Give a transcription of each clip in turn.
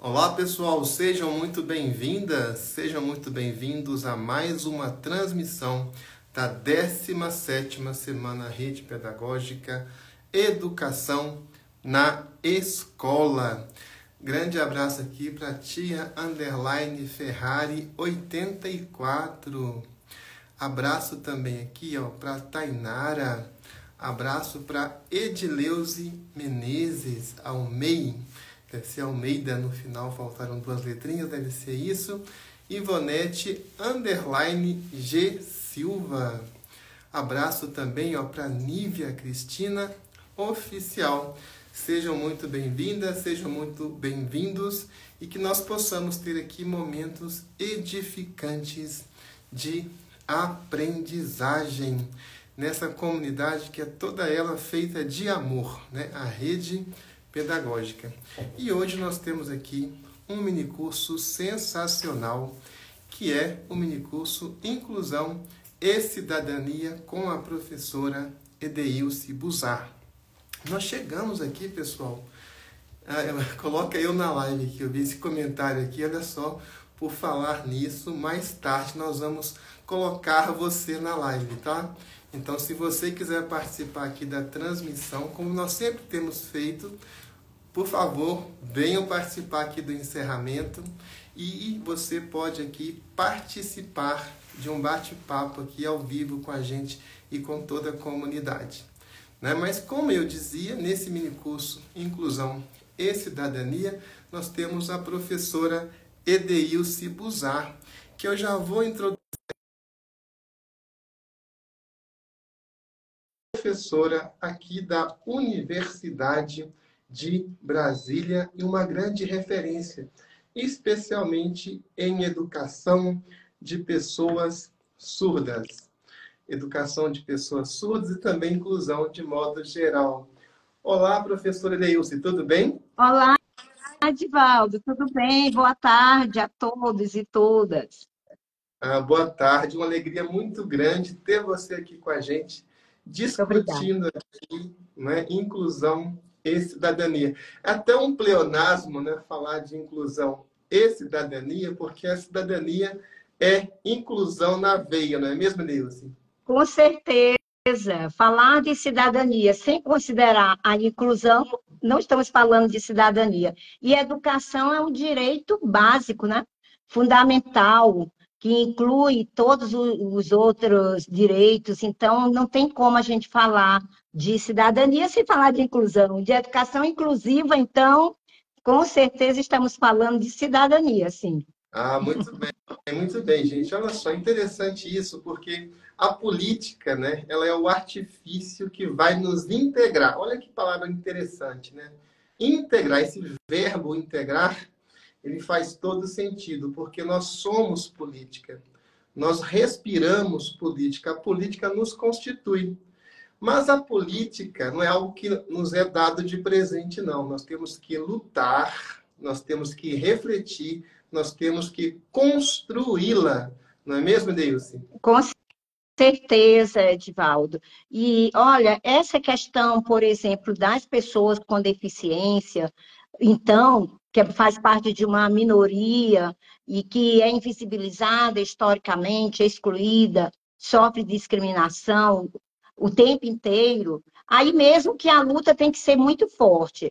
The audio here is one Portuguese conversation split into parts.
Olá pessoal, sejam muito bem-vindas, sejam muito bem-vindos a mais uma transmissão da 17ª Semana Rede Pedagógica Educação na Escola. Grande abraço aqui para tia Underline Ferrari 84. Abraço também aqui para Tainara. Abraço para Edileuze Menezes Almeida. Deve ser Almeida no final, faltaram duas letrinhas, deve ser isso. Ivonete Underline G Silva. Abraço também para Nívia Cristina Oficial. Sejam muito bem-vindas, sejam muito bem-vindos e que nós possamos ter aqui momentos edificantes de aprendizagem nessa comunidade que é toda ela feita de amor, né? A rede pedagógica. E hoje nós temos aqui um minicurso sensacional, que é o minicurso Inclusão e Cidadania com a professora Edeilce Buzar. Nós chegamos aqui, pessoal, coloca eu na live aqui, eu vi esse comentário aqui, olha só, por falar nisso, mais tarde nós vamos colocar você na live, tá? Então, se você quiser participar aqui da transmissão, como nós sempre temos feito, por favor, venham participar aqui do encerramento e você pode aqui participar de um bate-papo aqui ao vivo com a gente e com toda a comunidade. Né? Mas, como eu dizia, nesse minicurso Inclusão e Cidadania, nós temos a professora Edeilce Buzar, que eu já vou introduzir. Professora aqui da Universidade de Brasília e uma grande referência, especialmente em educação de pessoas surdas. Educação de pessoas surdas e também inclusão de modo geral. Olá, professora Edeilce, tudo bem? Olá, Edivaldo, tudo bem? Boa tarde a todos e todas. Boa tarde, uma alegria muito grande ter você aqui com a gente, discutindo aqui, né, inclusão e cidadania. É até um pleonasmo, né, falar de inclusão e cidadania, porque a cidadania é inclusão na veia, não é mesmo, Nilce? Com certeza, falar de cidadania sem considerar a inclusão, não estamos falando de cidadania. E educação é um direito básico, né? Fundamental, que inclui todos os outros direitos. Então, não tem como a gente falar de cidadania sem falar de inclusão. De educação inclusiva, então, com certeza estamos falando de cidadania, sim. Muito bem, gente. Olha só, interessante isso, porque a política, né, ela é o artifício que vai nos integrar. Olha que palavra interessante, né? Integrar, esse verbo integrar, ele faz todo sentido, porque nós somos política. Nós respiramos política. A política nos constitui. Mas a política não é algo que nos é dado de presente, não. Nós temos que lutar, nós temos que refletir, nós temos que construí-la. Não é mesmo, Deilce? Com certeza, Edivaldo. E, olha, essa questão, por exemplo, das pessoas com deficiência, então, que faz parte de uma minoria e que é invisibilizada historicamente, excluída, sofre discriminação o tempo inteiro, aí mesmo que a luta tem que ser muito forte.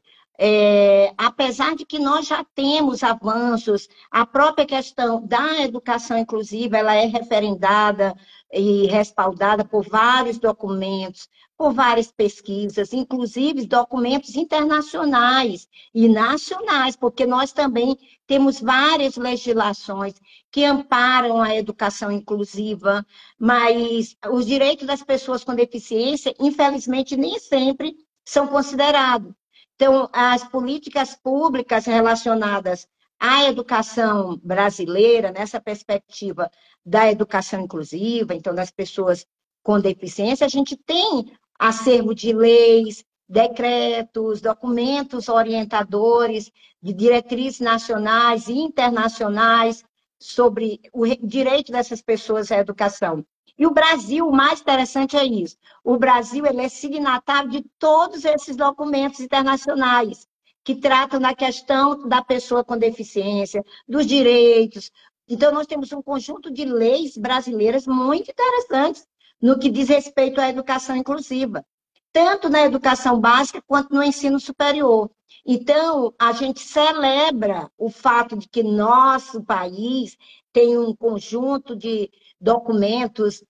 Apesar de que nós já temos avanços, a própria questão da educação inclusiva, ela é referendada e respaldada por vários documentos, por várias pesquisas, inclusive documentos internacionais e nacionais, porque nós também temos várias legislações que amparam a educação inclusiva, mas os direitos das pessoas com deficiência, infelizmente, nem sempre são considerados. Então, as políticas públicas relacionadas à educação brasileira, nessa perspectiva da educação inclusiva, então, das pessoas com deficiência, a gente tem acervo de leis, decretos, documentos orientadores, de diretrizes nacionais e internacionais sobre o direito dessas pessoas à educação. E o Brasil, o mais interessante é isso. O Brasil ele é signatário de todos esses documentos internacionais, que tratam da questão da pessoa com deficiência, dos direitos. Então, nós temos um conjunto de leis brasileiras muito interessantes no que diz respeito à educação inclusiva, tanto na educação básica quanto no ensino superior. Então, a gente celebra o fato de que nosso país tem um conjunto de documentos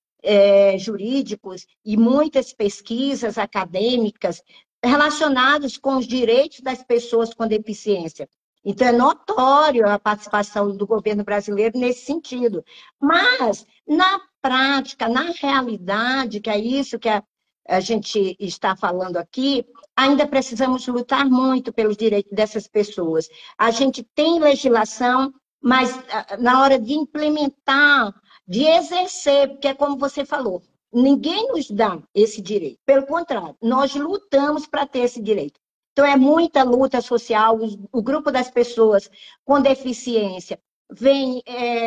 jurídicos e muitas pesquisas acadêmicas relacionados com os direitos das pessoas com deficiência. Então, é notório a participação do governo brasileiro nesse sentido. Mas, na prática, na realidade, que é isso que a gente está falando aqui, ainda precisamos lutar muito pelos direitos dessas pessoas. A gente tem legislação, mas na hora de implementar, de exercer, porque é como você falou, ninguém nos dá esse direito. Pelo contrário, nós lutamos para ter esse direito. Então, é muita luta social. O grupo das pessoas com deficiência vem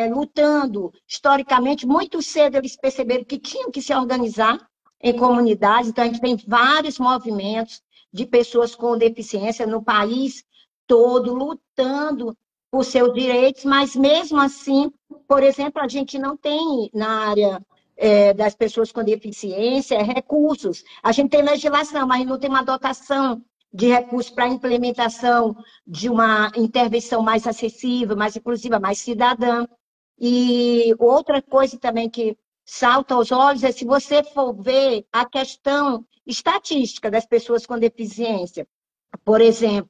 lutando historicamente. Muito cedo eles perceberam que tinham que se organizar em comunidades. Então, a gente tem vários movimentos de pessoas com deficiência no país todo, lutando por seus direitos, mas mesmo assim, por exemplo, a gente não tem na área das pessoas com deficiência recursos. A gente tem legislação, mas não tem uma dotação de recursos para a implementação de uma intervenção mais acessível, mais inclusiva, mais cidadã. E outra coisa também que salta aos olhos é se você for ver a questão estatística das pessoas com deficiência. Por exemplo,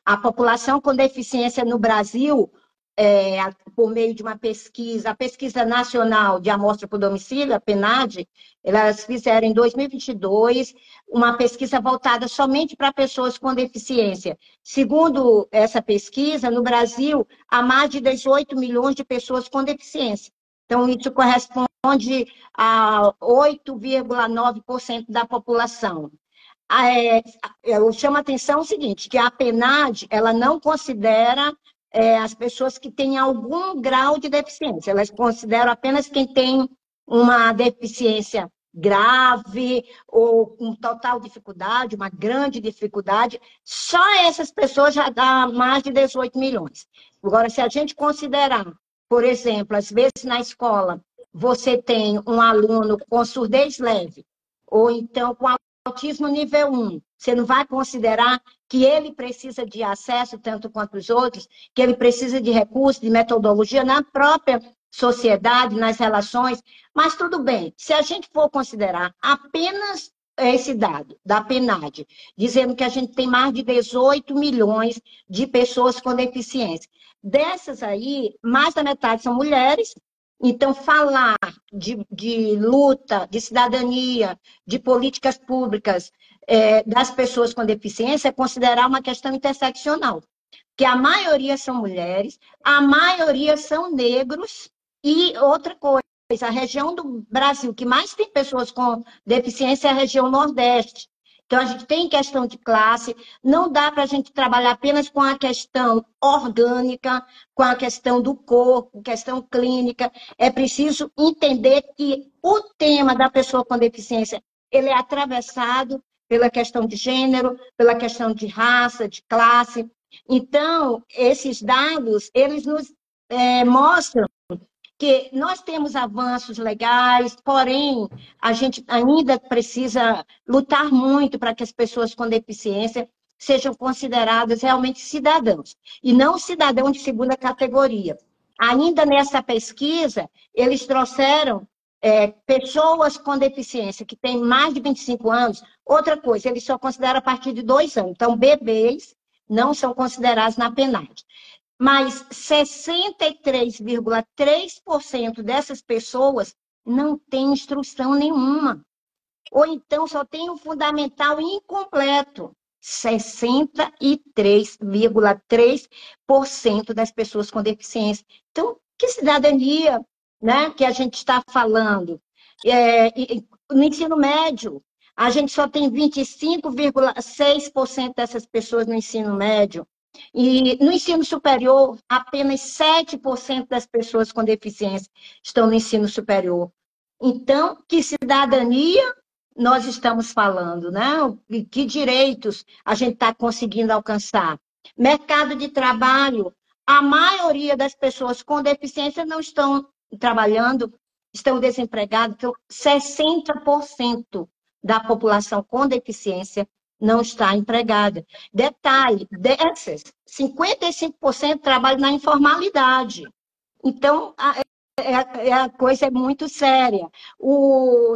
a população com deficiência no Brasil, por meio de uma pesquisa, a Pesquisa Nacional de Amostra por Domicílio, a PNAD, elas fizeram em 2022 uma pesquisa voltada somente para pessoas com deficiência. Segundo essa pesquisa, no Brasil, há mais de 18 milhões de pessoas com deficiência. Então, isso corresponde a 8,9% da população. Eu chamo a atenção o seguinte, que a PNAD, ela não considera as pessoas que têm algum grau de deficiência, elas consideram apenas quem tem uma deficiência grave ou com total dificuldade, uma grande dificuldade, só essas pessoas já dá mais de 18 milhões. Agora, se a gente considerar, por exemplo, às vezes na escola, você tem um aluno com surdez leve, ou então com autismo nível 1, você não vai considerar que ele precisa de acesso, tanto quanto os outros, que ele precisa de recursos, de metodologia na própria sociedade, nas relações, mas tudo bem, se a gente for considerar apenas esse dado da PNAD, dizendo que a gente tem mais de 18 milhões de pessoas com deficiência, dessas aí, mais da metade são mulheres. Então, falar de luta, de cidadania, de políticas públicas das pessoas com deficiência é considerar uma questão interseccional, que a maioria são mulheres, a maioria são negros, e outra coisa, a região do Brasil que mais tem pessoas com deficiência é a região Nordeste. Então, a gente tem questão de classe, não dá para a gente trabalhar apenas com a questão orgânica, com a questão do corpo, questão clínica. É preciso entender que o tema da pessoa com deficiência, ele é atravessado pela questão de gênero, pela questão de raça, de classe. Então, esses dados, eles nos mostram que nós temos avanços legais, porém, a gente ainda precisa lutar muito para que as pessoas com deficiência sejam consideradas realmente cidadãos, e não cidadão de segunda categoria. Ainda nessa pesquisa, eles trouxeram pessoas com deficiência que têm mais de 25 anos. Outra coisa, eles só consideram a partir de 2 anos. Então, bebês não são considerados na PNAD. Mas 63,3% dessas pessoas não têm instrução nenhuma. Ou então só tem o fundamental incompleto. 63,3% das pessoas com deficiência. Então, que cidadania, né, que a gente está falando? No ensino médio, a gente só tem 25,6% dessas pessoas no ensino médio. E no ensino superior, apenas 7% das pessoas com deficiência estão no ensino superior. Então, que cidadania nós estamos falando, né? Que direitos a gente está conseguindo alcançar? Mercado de trabalho, a maioria das pessoas com deficiência não estão trabalhando, estão desempregados, então 60% da população com deficiência não está empregada. Detalhe, dessas, 55% trabalham na informalidade. Então, a coisa é muito séria.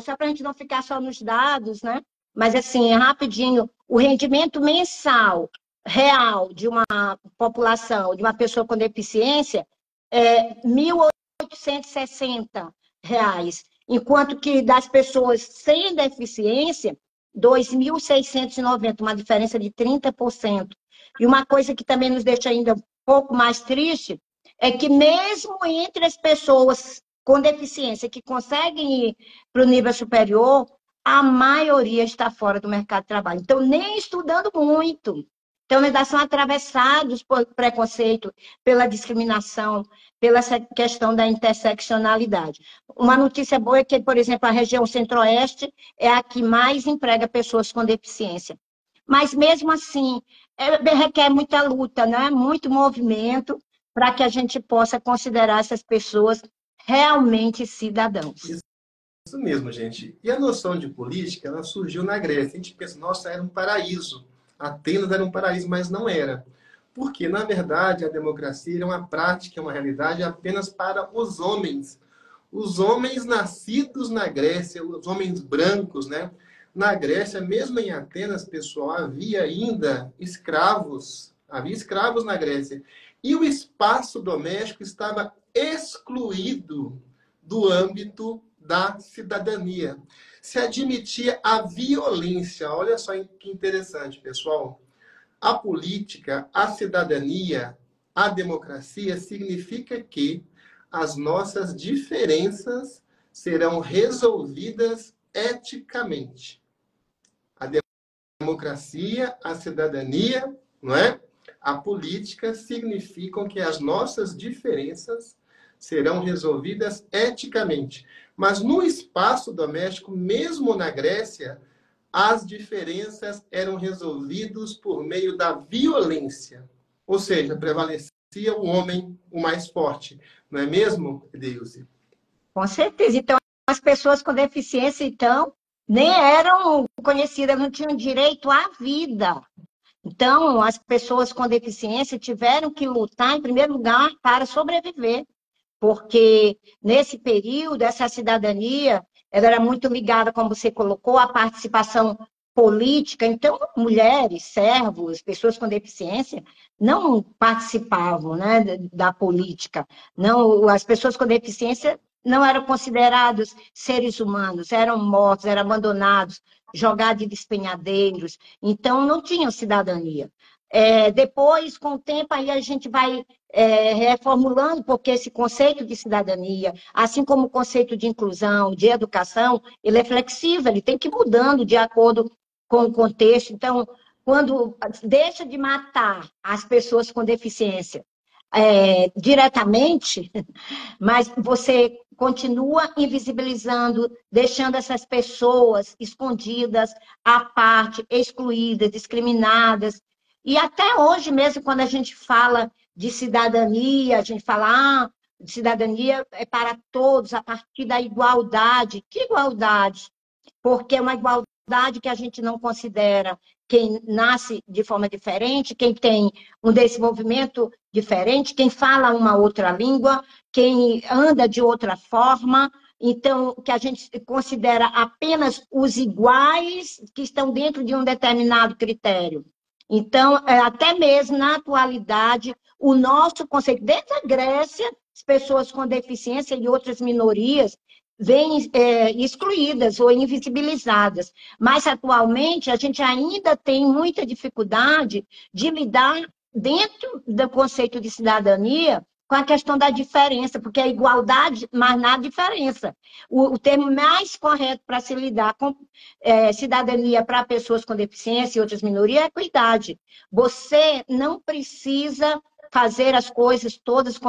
Só para a gente não ficar só nos dados, né? Mas, assim, rapidinho, o rendimento mensal real de uma população, de uma pessoa com deficiência, é R$ 1.860, enquanto que das pessoas sem deficiência, 2.690, uma diferença de 30%. E uma coisa que também nos deixa ainda um pouco mais triste é que mesmo entre as pessoas com deficiência que conseguem ir para o nível superior, a maioria está fora do mercado de trabalho. Então, nem estudando muito. Então, eles são atravessados por preconceito, pela discriminação, pela essa questão da interseccionalidade. Uma notícia boa é que, por exemplo, a região centro-oeste é a que mais emprega pessoas com deficiência. Mas, mesmo assim, requer muita luta, né? Muito movimento, para que a gente possa considerar essas pessoas realmente cidadãos. Isso mesmo, gente. E a noção de política, ela surgiu na Grécia. A gente pensa, nossa, era um paraíso. Atenas era um paraíso, mas não era. Porque, na verdade, a democracia era uma prática, uma realidade apenas para os homens. Os homens nascidos na Grécia, os homens brancos, né? Na Grécia, mesmo em Atenas, pessoal, havia ainda escravos. Havia escravos na Grécia. E o espaço doméstico estava excluído do âmbito da cidadania. Se admitia a violência. Olha só que interessante, pessoal. A política, a cidadania, a democracia significa que as nossas diferenças serão resolvidas eticamente. A democracia, a cidadania, não é? A política significam que as nossas diferenças serão resolvidas eticamente. Mas no espaço doméstico, mesmo na Grécia, as diferenças eram resolvidas por meio da violência. Ou seja, prevalecia o homem, o mais forte. Não é mesmo, Deuse? Com certeza. Então, as pessoas com deficiência, então, nem eram conhecidas, não tinham direito à vida. Então, as pessoas com deficiência tiveram que lutar, em primeiro lugar, para sobreviver, porque nesse período, essa cidadania, ela era muito ligada, como você colocou, à participação política. Então, mulheres, servos, pessoas com deficiência, não participavam, né, da política. Não, as pessoas com deficiência não eram considerados seres humanos, eram mortos, eram abandonados, jogados de despenhadeiros, então não tinham cidadania. Depois, com o tempo, aí a gente vai reformulando, porque esse conceito de cidadania, assim como o conceito de inclusão, de educação, ele é flexível, ele tem que ir mudando de acordo com o contexto. Então, quando deixa de matar as pessoas com deficiência diretamente, mas você continua invisibilizando, deixando essas pessoas escondidas, à parte, excluídas, discriminadas. E até hoje mesmo, quando a gente fala de cidadania, a gente fala, cidadania é para todos, a partir da igualdade. Que igualdade? Porque é uma igualdade que a gente não considera quem nasce de forma diferente, quem tem um desenvolvimento diferente, quem fala uma outra língua, quem anda de outra forma. Então, que a gente considera apenas os iguais que estão dentro de um determinado critério. Então, até mesmo na atualidade, o nosso conceito, desde a Grécia, as pessoas com deficiência e outras minorias vêm excluídas ou invisibilizadas. Mas, atualmente, a gente ainda tem muita dificuldade de lidar, dentro do conceito de cidadania, com a questão da diferença, porque a igualdade, mas na diferença. O termo mais correto para se lidar com cidadania para pessoas com deficiência e outras minorias é equidade. Você não precisa fazer as coisas todas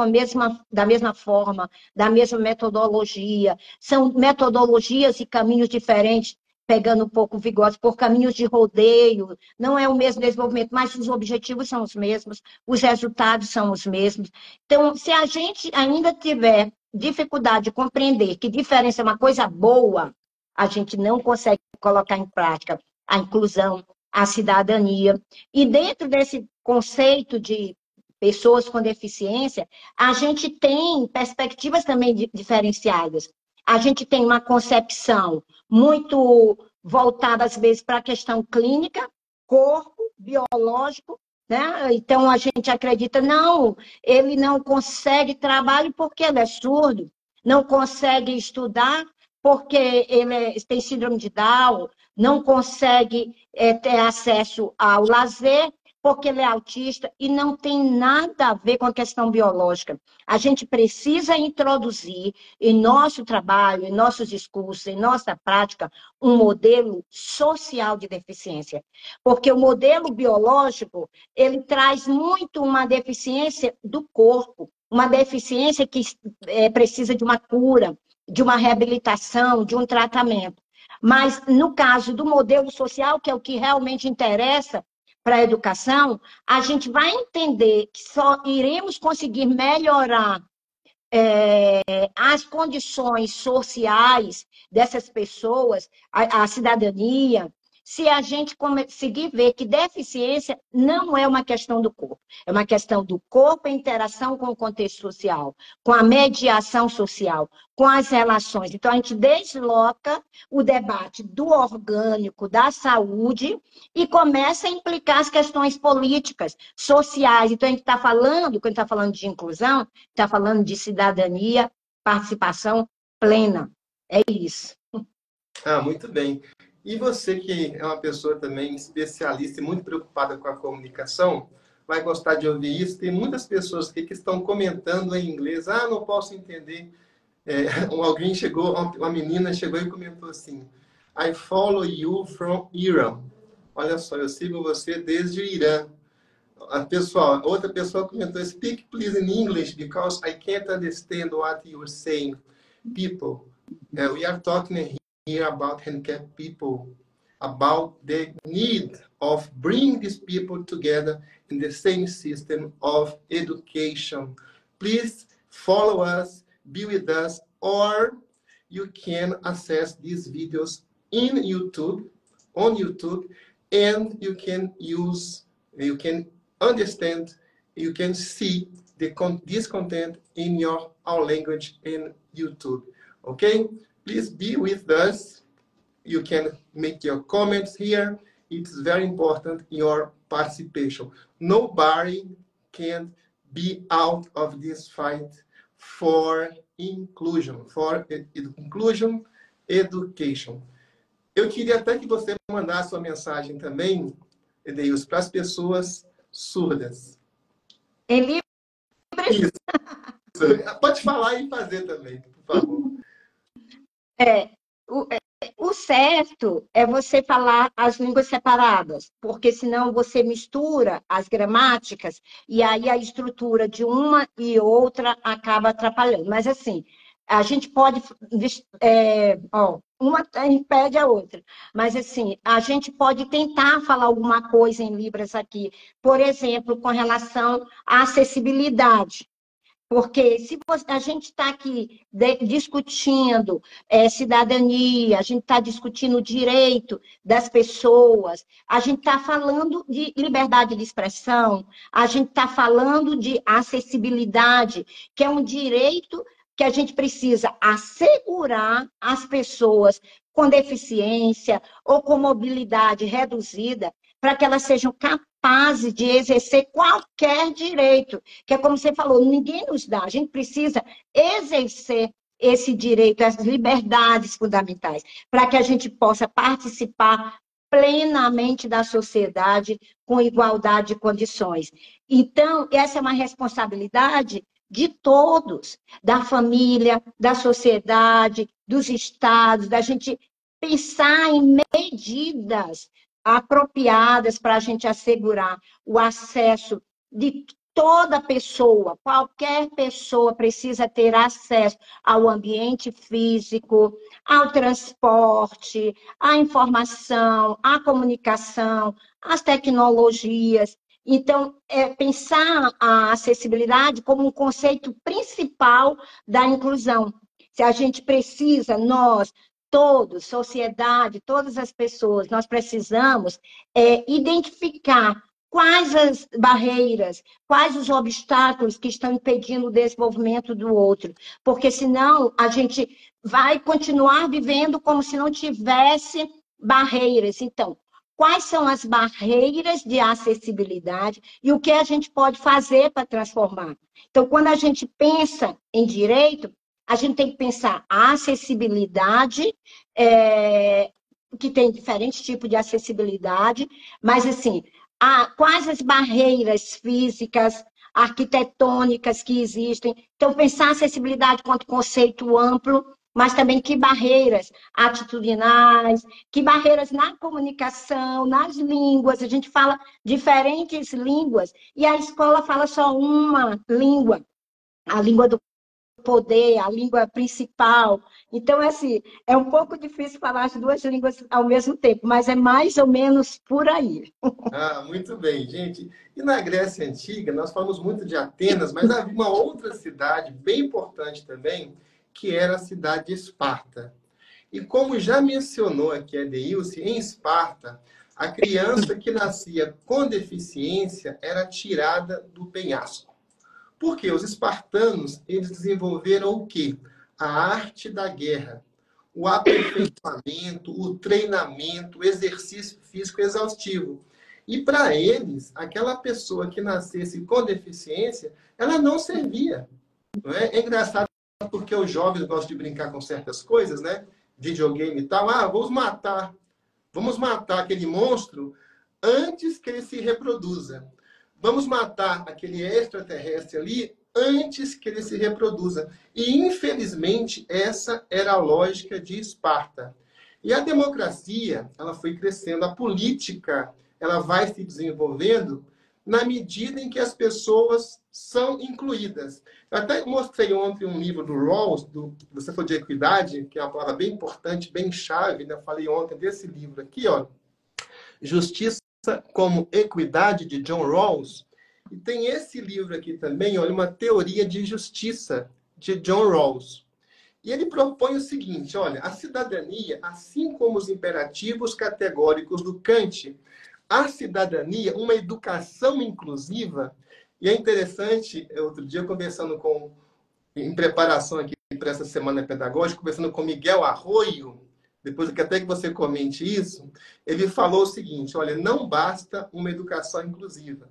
da mesma forma, da mesma metodologia. São metodologias e caminhos diferentes. pegando um pouco vigorosos, por caminhos de rodeio, não é o mesmo desenvolvimento, mas os objetivos são os mesmos, os resultados são os mesmos. Então, se a gente ainda tiver dificuldade de compreender que diferença é uma coisa boa, a gente não consegue colocar em prática a inclusão, a cidadania. E dentro desse conceito de pessoas com deficiência, a gente tem perspectivas também diferenciadas. A gente tem uma concepção muito voltada, às vezes, para a questão clínica, corpo, biológico, né? Então, a gente acredita, não, ele não consegue trabalho porque ele é surdo, não consegue estudar porque ele tem síndrome de Down, não consegue ter acesso ao lazer porque ele é autista, e não tem nada a ver com a questão biológica. A gente precisa introduzir em nosso trabalho, em nossos discursos, em nossa prática, um modelo social de deficiência. Porque o modelo biológico, ele traz muito uma deficiência do corpo, uma deficiência que precisa de uma cura, de uma reabilitação, de um tratamento. Mas, no caso do modelo social, que é o que realmente interessa para a educação, a gente vai entender que só iremos conseguir melhorar as condições sociais dessas pessoas, a cidadania, se a gente conseguir ver que deficiência não é uma questão do corpo, é uma questão do corpo em interação com o contexto social, com a mediação social, com as relações. Então, a gente desloca o debate do orgânico, da saúde, e começa a implicar as questões políticas, sociais. Então, a gente está falando, quando está falando de inclusão, está falando de cidadania, participação plena. É isso. Ah, muito bem. E você que é uma pessoa também especialista e muito preocupada com a comunicação, vai gostar de ouvir isso. Tem muitas pessoas aqui que estão comentando em inglês. Ah, não posso entender. Alguém chegou, uma menina chegou e comentou assim: I follow you from Iran. Olha só, eu sigo você desde o Irã. Outra pessoa comentou: Speak please in English because I can't understand what you're saying. People, we are talking here about handicapped people, about the need of bringing these people together in the same system of education. Please follow us, be with us, or you can access these videos in YouTube, on YouTube, and you can understand, you can see this content in your own language in YouTube. Okay? Please be with us. You can make your comments here. It's very important, your participation. Nobody can be out of this fight for inclusion, education. Eu queria até que você mandasse uma mensagem também, Edeilson, para as pessoas surdas. Em Libras? Isso. Pode falar e fazer também, por favor. O certo é você falar as línguas separadas, porque senão você mistura as gramáticas e aí a estrutura de uma e outra acaba atrapalhando. Mas, assim, a gente pode... uma impede a outra. Mas, assim, a gente pode tentar falar alguma coisa em Libras aqui. Por exemplo, com relação à acessibilidade. Porque se a gente está aqui discutindo cidadania, a gente está discutindo o direito das pessoas, a gente está falando de liberdade de expressão, a gente está falando de acessibilidade, que é um direito que a gente precisa assegurar às pessoas com deficiência ou com mobilidade reduzida, para que elas sejam capazes de exercer qualquer direito, que é como você falou, ninguém nos dá, a gente precisa exercer esse direito, as liberdades fundamentais, para que a gente possa participar plenamente da sociedade com igualdade de condições. Então, essa é uma responsabilidade de todos, da família, da sociedade, dos estados, da gente pensar em medidas apropriadas para a gente assegurar o acesso de toda pessoa, qualquer pessoa precisa ter acesso ao ambiente físico, ao transporte, à informação, à comunicação, às tecnologias. Então, pensar a acessibilidade como um conceito principal da inclusão. Se a gente precisa, nós, todos, sociedade, todas as pessoas, nós precisamos identificar quais as barreiras, quais os obstáculos que estão impedindo o desenvolvimento do outro, porque senão a gente vai continuar vivendo como se não tivesse barreiras. Então, quais são as barreiras de acessibilidade e o que a gente pode fazer para transformar? Então, quando a gente pensa em direito, a gente tem que pensar a acessibilidade, que tem diferentes tipos de acessibilidade, mas, assim, quais as barreiras físicas, arquitetônicas que existem. Então, pensar a acessibilidade quanto conceito amplo, mas também que barreiras atitudinais, que barreiras na comunicação, nas línguas. A gente fala diferentes línguas e a escola fala só uma língua, a língua do poder, a língua principal. Então, assim, é um pouco difícil falar as duas línguas ao mesmo tempo, mas é mais ou menos por aí. Ah, muito bem, gente. E na Grécia Antiga, nós falamos muito de Atenas, mas havia uma outra cidade bem importante também, que era a cidade de Esparta. E como já mencionou aqui a Deilce, em Esparta, a criança que nascia com deficiência era tirada do penhasco. Porque os espartanos, eles desenvolveram o quê? A arte da guerra, o aperfeiçoamento, o treinamento, o exercício físico exaustivo. E para eles, aquela pessoa que nascesse com deficiência, ela não servia. Não é? É engraçado porque os jovens gostam de brincar com certas coisas, né? Videogame e tal. Ah, vamos matar aquele monstro antes que ele se reproduza. Vamos matar aquele extraterrestre ali antes que ele se reproduza. E, infelizmente, essa era a lógica de Esparta. E a democracia, ela foi crescendo, a política, ela vai se desenvolvendo na medida em que as pessoas são incluídas. Eu até mostrei ontem um livro do Rawls, você falou de equidade, que é uma palavra bem importante, bem chave, né? Eu falei ontem desse livro aqui, ó, Justiça como Equidade, de John Rawls. E tem esse livro aqui também, olha, uma teoria de justiça, de John Rawls. E ele propõe o seguinte, olha, a cidadania, assim como os imperativos categóricos do Kant, a cidadania, uma educação inclusiva, e é interessante, outro dia conversando em preparação aqui para essa semana pedagógica, conversando com Miguel Arroio, depois que até que você comente isso, ele falou o seguinte, olha, não basta uma educação inclusiva.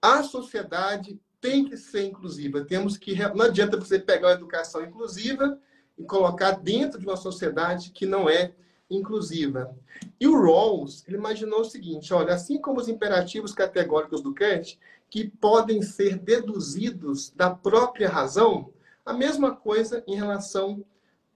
A sociedade tem que ser inclusiva. Não adianta você pegar uma educação inclusiva e colocar dentro de uma sociedade que não é inclusiva. E o Rawls, ele imaginou o seguinte, olha, assim como os imperativos categóricos do Kant, que podem ser deduzidos da própria razão, a mesma coisa em relação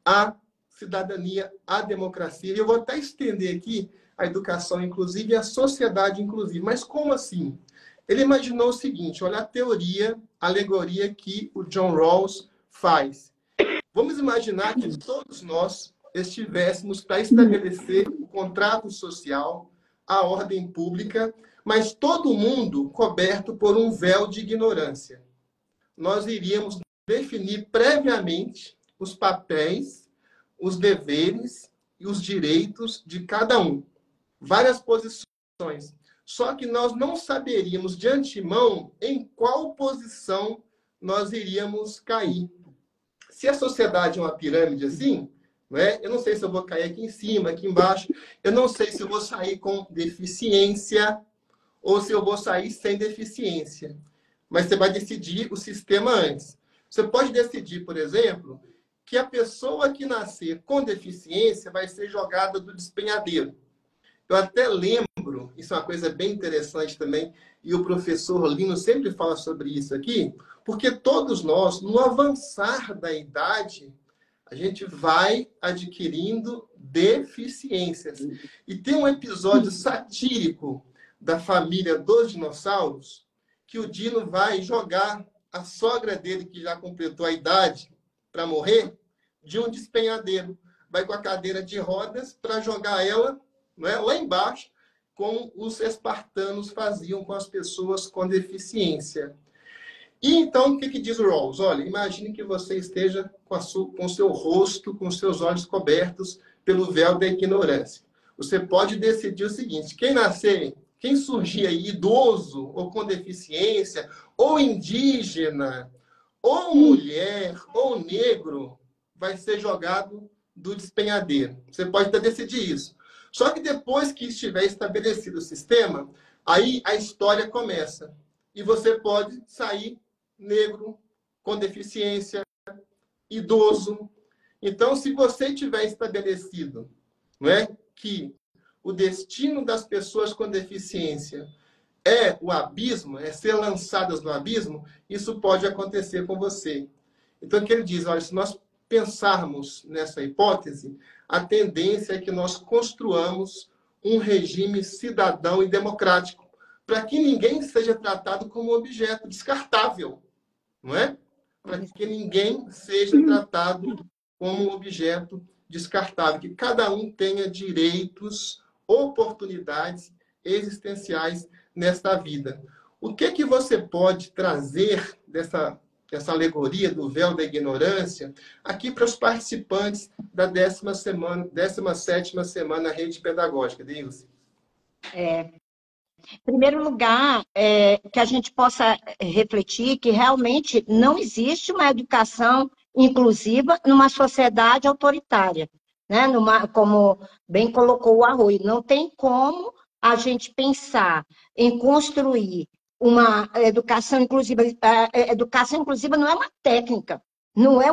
à cidadania, à democracia. E eu vou até estender aqui a educação inclusiva e a sociedade inclusiva. Mas como assim? Ele imaginou o seguinte, olha a teoria, a alegoria que o John Rawls faz. Vamos imaginar que todos nós estivéssemos para estabelecer o contrato social, a ordem pública, mas todo mundo coberto por um véu de ignorância. Nós iríamos definir previamente os papéis, os deveres e os direitos de cada um. Várias posições. Só que nós não saberíamos de antemão em qual posição nós iríamos cair. Se a sociedade é uma pirâmide assim, né, eu não sei se eu vou cair aqui em cima, aqui embaixo, eu não sei se eu vou sair com deficiência ou se eu vou sair sem deficiência. Mas você vai decidir o sistema antes. Você pode decidir, por exemplo, que a pessoa que nascer com deficiência vai ser jogada do despenhadeiro. Eu até lembro, isso é uma coisa bem interessante também, e o professor Lino sempre fala sobre isso aqui, porque todos nós, no avançar da idade, a gente vai adquirindo deficiências. E tem um episódio satírico da família dos dinossauros, que o Dino vai jogar a sogra dele, que já completou a idade para morrer, de um despenhadeiro. vai com a cadeira de rodas para jogar ela, não é, lá embaixo, como os espartanos faziam com as pessoas com deficiência. E então, o que diz o Rawls? Olha, imagine que você esteja com o seu rosto, com os seus olhos cobertos pelo véu da ignorância. Você pode decidir o seguinte: quem surgir aí idoso, ou com deficiência, ou indígena, ou mulher, ou negro, vai ser jogado do despenhadeiro. Você pode até decidir isso. Só que depois que estiver estabelecido o sistema, aí a história começa. E você pode sair negro, com deficiência, idoso. Então, se você tiver estabelecido, não é, que o destino das pessoas com deficiência é o abismo, é ser lançadas no abismo, isso pode acontecer com você. Então, o que ele diz? Olha, se nós pensarmos nessa hipótese, a tendência é que nós construamos um regime cidadão e democrático, para que ninguém seja tratado como objeto descartável, não é? Para que ninguém seja tratado como objeto descartável, que cada um tenha direitos, oportunidades existenciais nesta vida. O que você pode trazer dessa alegoria do véu da ignorância aqui para os participantes da 17ª semana Rede Pedagógica, Deilce? Em primeiro lugar, que a gente possa refletir que realmente não existe uma educação inclusiva numa sociedade autoritária, né? Como bem colocou o Arroio, não tem como a gente pensar em construir uma educação inclusiva. A educação inclusiva não é uma técnica, não é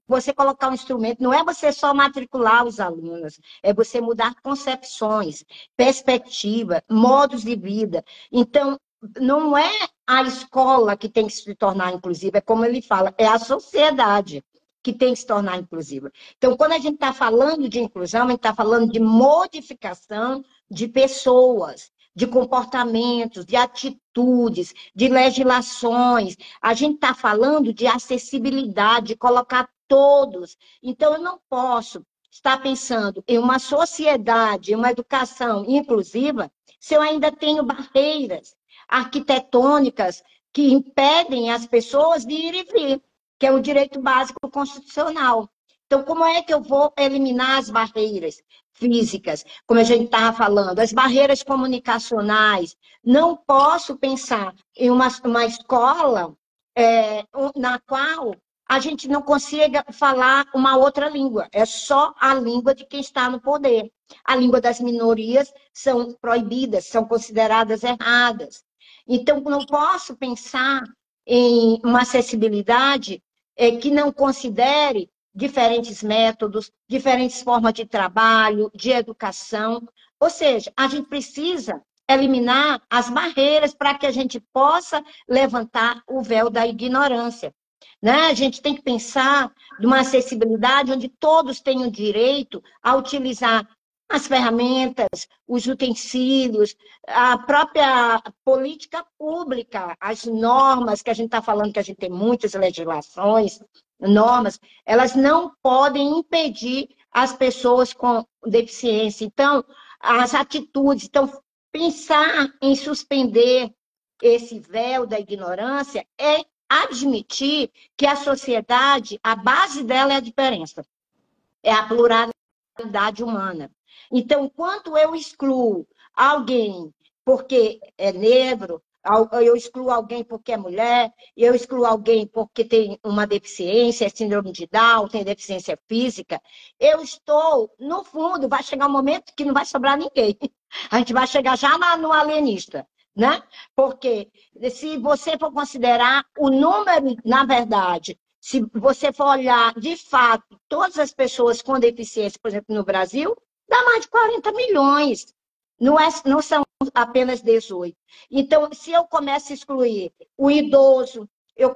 você colocar um instrumento, não é você só matricular os alunos, é você mudar concepções, perspectiva, modos de vida. Então, não é a escola que tem que se tornar inclusiva, é como ele fala, é a sociedade que tem que se tornar inclusiva. Então, quando a gente está falando de inclusão, a gente está falando de modificação de pessoas, de comportamentos, de atitudes, de legislações. A gente está falando de acessibilidade, de colocar todos. Então, eu não posso estar pensando em uma sociedade, em uma educação inclusiva, se eu ainda tenho barreiras arquitetônicas que impedem as pessoas de ir e vir, que é o direito básico constitucional. Então, como é que eu vou eliminar as barreiras físicas, como a gente estava falando, as barreiras comunicacionais? Não posso pensar em uma escola na qual a gente não consiga falar uma outra língua, é só a língua de quem está no poder. A língua das minorias são proibidas, são consideradas erradas. Então, não posso pensar em uma acessibilidade que não considere diferentes métodos, diferentes formas de trabalho, de educação. Ou seja, a gente precisa eliminar as barreiras para que a gente possa levantar o véu da ignorância. Né? A gente tem que pensar numa acessibilidade onde todos tenham direito a utilizar as ferramentas, os utensílios, a própria política pública, as normas, que a gente está falando que a gente tem muitas legislações, normas, elas não podem impedir as pessoas com deficiência. Então, as atitudes, então, pensar em suspender esse véu da ignorância é admitir que a sociedade, a base dela é a diferença, é a pluralidade humana. Então, enquanto eu excluo alguém porque é negro, eu excluo alguém porque é mulher, eu excluo alguém porque tem uma deficiência, é síndrome de Down, tem deficiência física, eu estou, no fundo, vai chegar um momento que não vai sobrar ninguém. A gente vai chegar já no alienista, né? Porque se você for considerar o número, na verdade, se você for olhar, de fato, todas as pessoas com deficiência, por exemplo, no Brasil, dá mais de 40 milhões. Não são apenas 18. Então, se eu começo a excluir o idoso, eu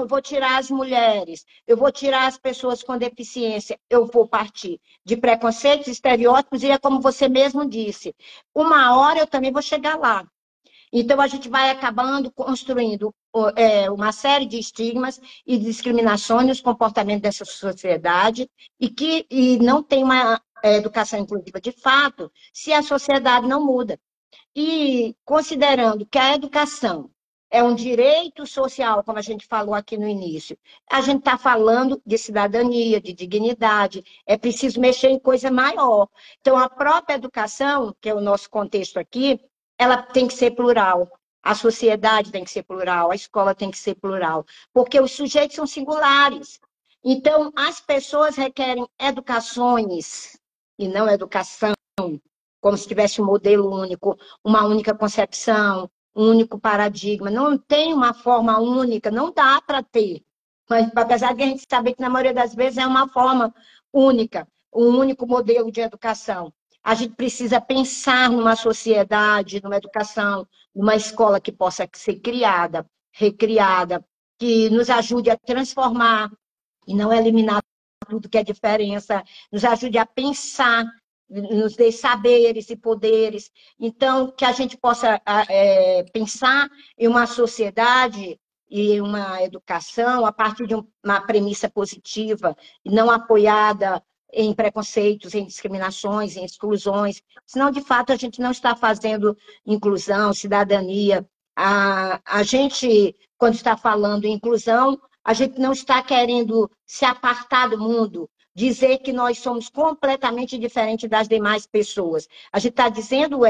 vou tirar as mulheres, eu vou tirar as pessoas com deficiência, eu vou partir de preconceitos, estereótipos, e é como você mesmo disse, uma hora eu também vou chegar lá. Então, a gente vai acabando construindo uma série de estigmas e discriminações nos comportamentos dessa sociedade e não tem uma educação inclusiva de fato se a sociedade não muda. E considerando que a educação é um direito social, como a gente falou aqui no início, a gente está falando de cidadania, de dignidade, é preciso mexer em coisa maior. Então, a própria educação, que é o nosso contexto aqui, ela tem que ser plural. A sociedade tem que ser plural, a escola tem que ser plural, porque os sujeitos são singulares. Então, as pessoas requerem educações e não educação, como se tivesse um modelo único, uma única concepção, um único paradigma. Não tem uma forma única, não dá para ter. Mas, apesar de a gente saber que, na maioria das vezes, é uma forma única, um único modelo de educação. A gente precisa pensar numa sociedade, numa educação, numa escola que possa ser criada, recriada, que nos ajude a transformar e não eliminar tudo que é diferença, nos ajude a pensar, nos dê saberes e poderes. Então, que a gente possa pensar em uma sociedade e uma educação a partir de uma premissa positiva, e não apoiada em preconceitos, em discriminações, em exclusões. Senão, de fato, a gente não está fazendo inclusão, cidadania. A gente, quando está falando em inclusão, a gente não está querendo se apartar do mundo, dizer que nós somos completamente diferentes das demais pessoas. A gente está dizendo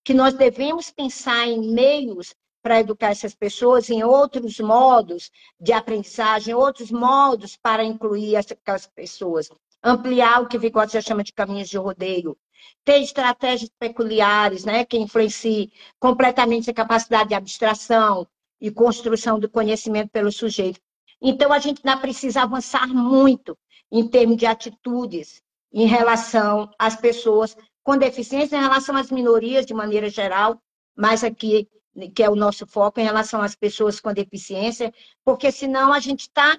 que nós devemos pensar em meios para educar essas pessoas, em outros modos de aprendizagem, outros modos para incluir essas pessoas. Ampliar o que Vygotsky já chama de caminhos de rodeio. Ter estratégias peculiares, né, que influenciem completamente a capacidade de abstração e construção do conhecimento pelo sujeito. Então, a gente ainda precisa avançar muito em termos de atitudes em relação às pessoas com deficiência, em relação às minorias de maneira geral, mas aqui, que é o nosso foco, em relação às pessoas com deficiência, porque senão a gente está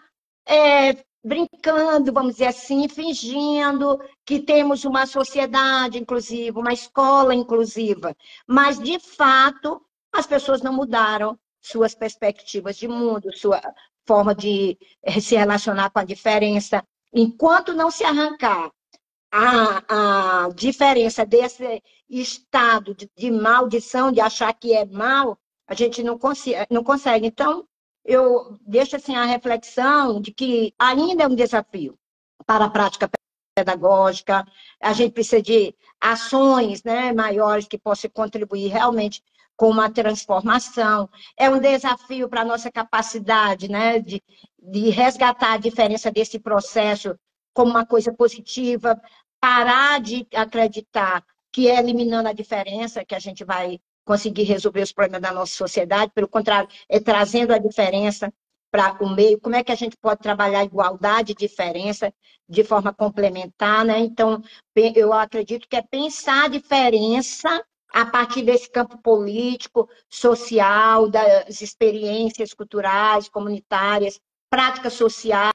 brincando, vamos dizer assim, fingindo que temos uma sociedade inclusiva, uma escola inclusiva, mas, de fato, as pessoas não mudaram suas perspectivas de mundo, sua forma de se relacionar com a diferença. Enquanto não se arrancar a diferença desse estado de maldição, de achar que é mal, a gente não consegue. Então, eu deixo assim, a reflexão de que ainda é um desafio para a prática pedagógica, a gente precisa de ações, né, maiores que possam contribuir realmente com uma transformação. É um desafio para a nossa capacidade, né, de resgatar a diferença desse processo como uma coisa positiva, parar de acreditar que é eliminando a diferença que a gente vai conseguir resolver os problemas da nossa sociedade, pelo contrário, é trazendo a diferença para o meio. Como é que a gente pode trabalhar a igualdade e diferença de forma complementar, né? Então, eu acredito que é pensar a diferença a partir desse campo político, social, das experiências culturais, comunitárias, práticas sociais,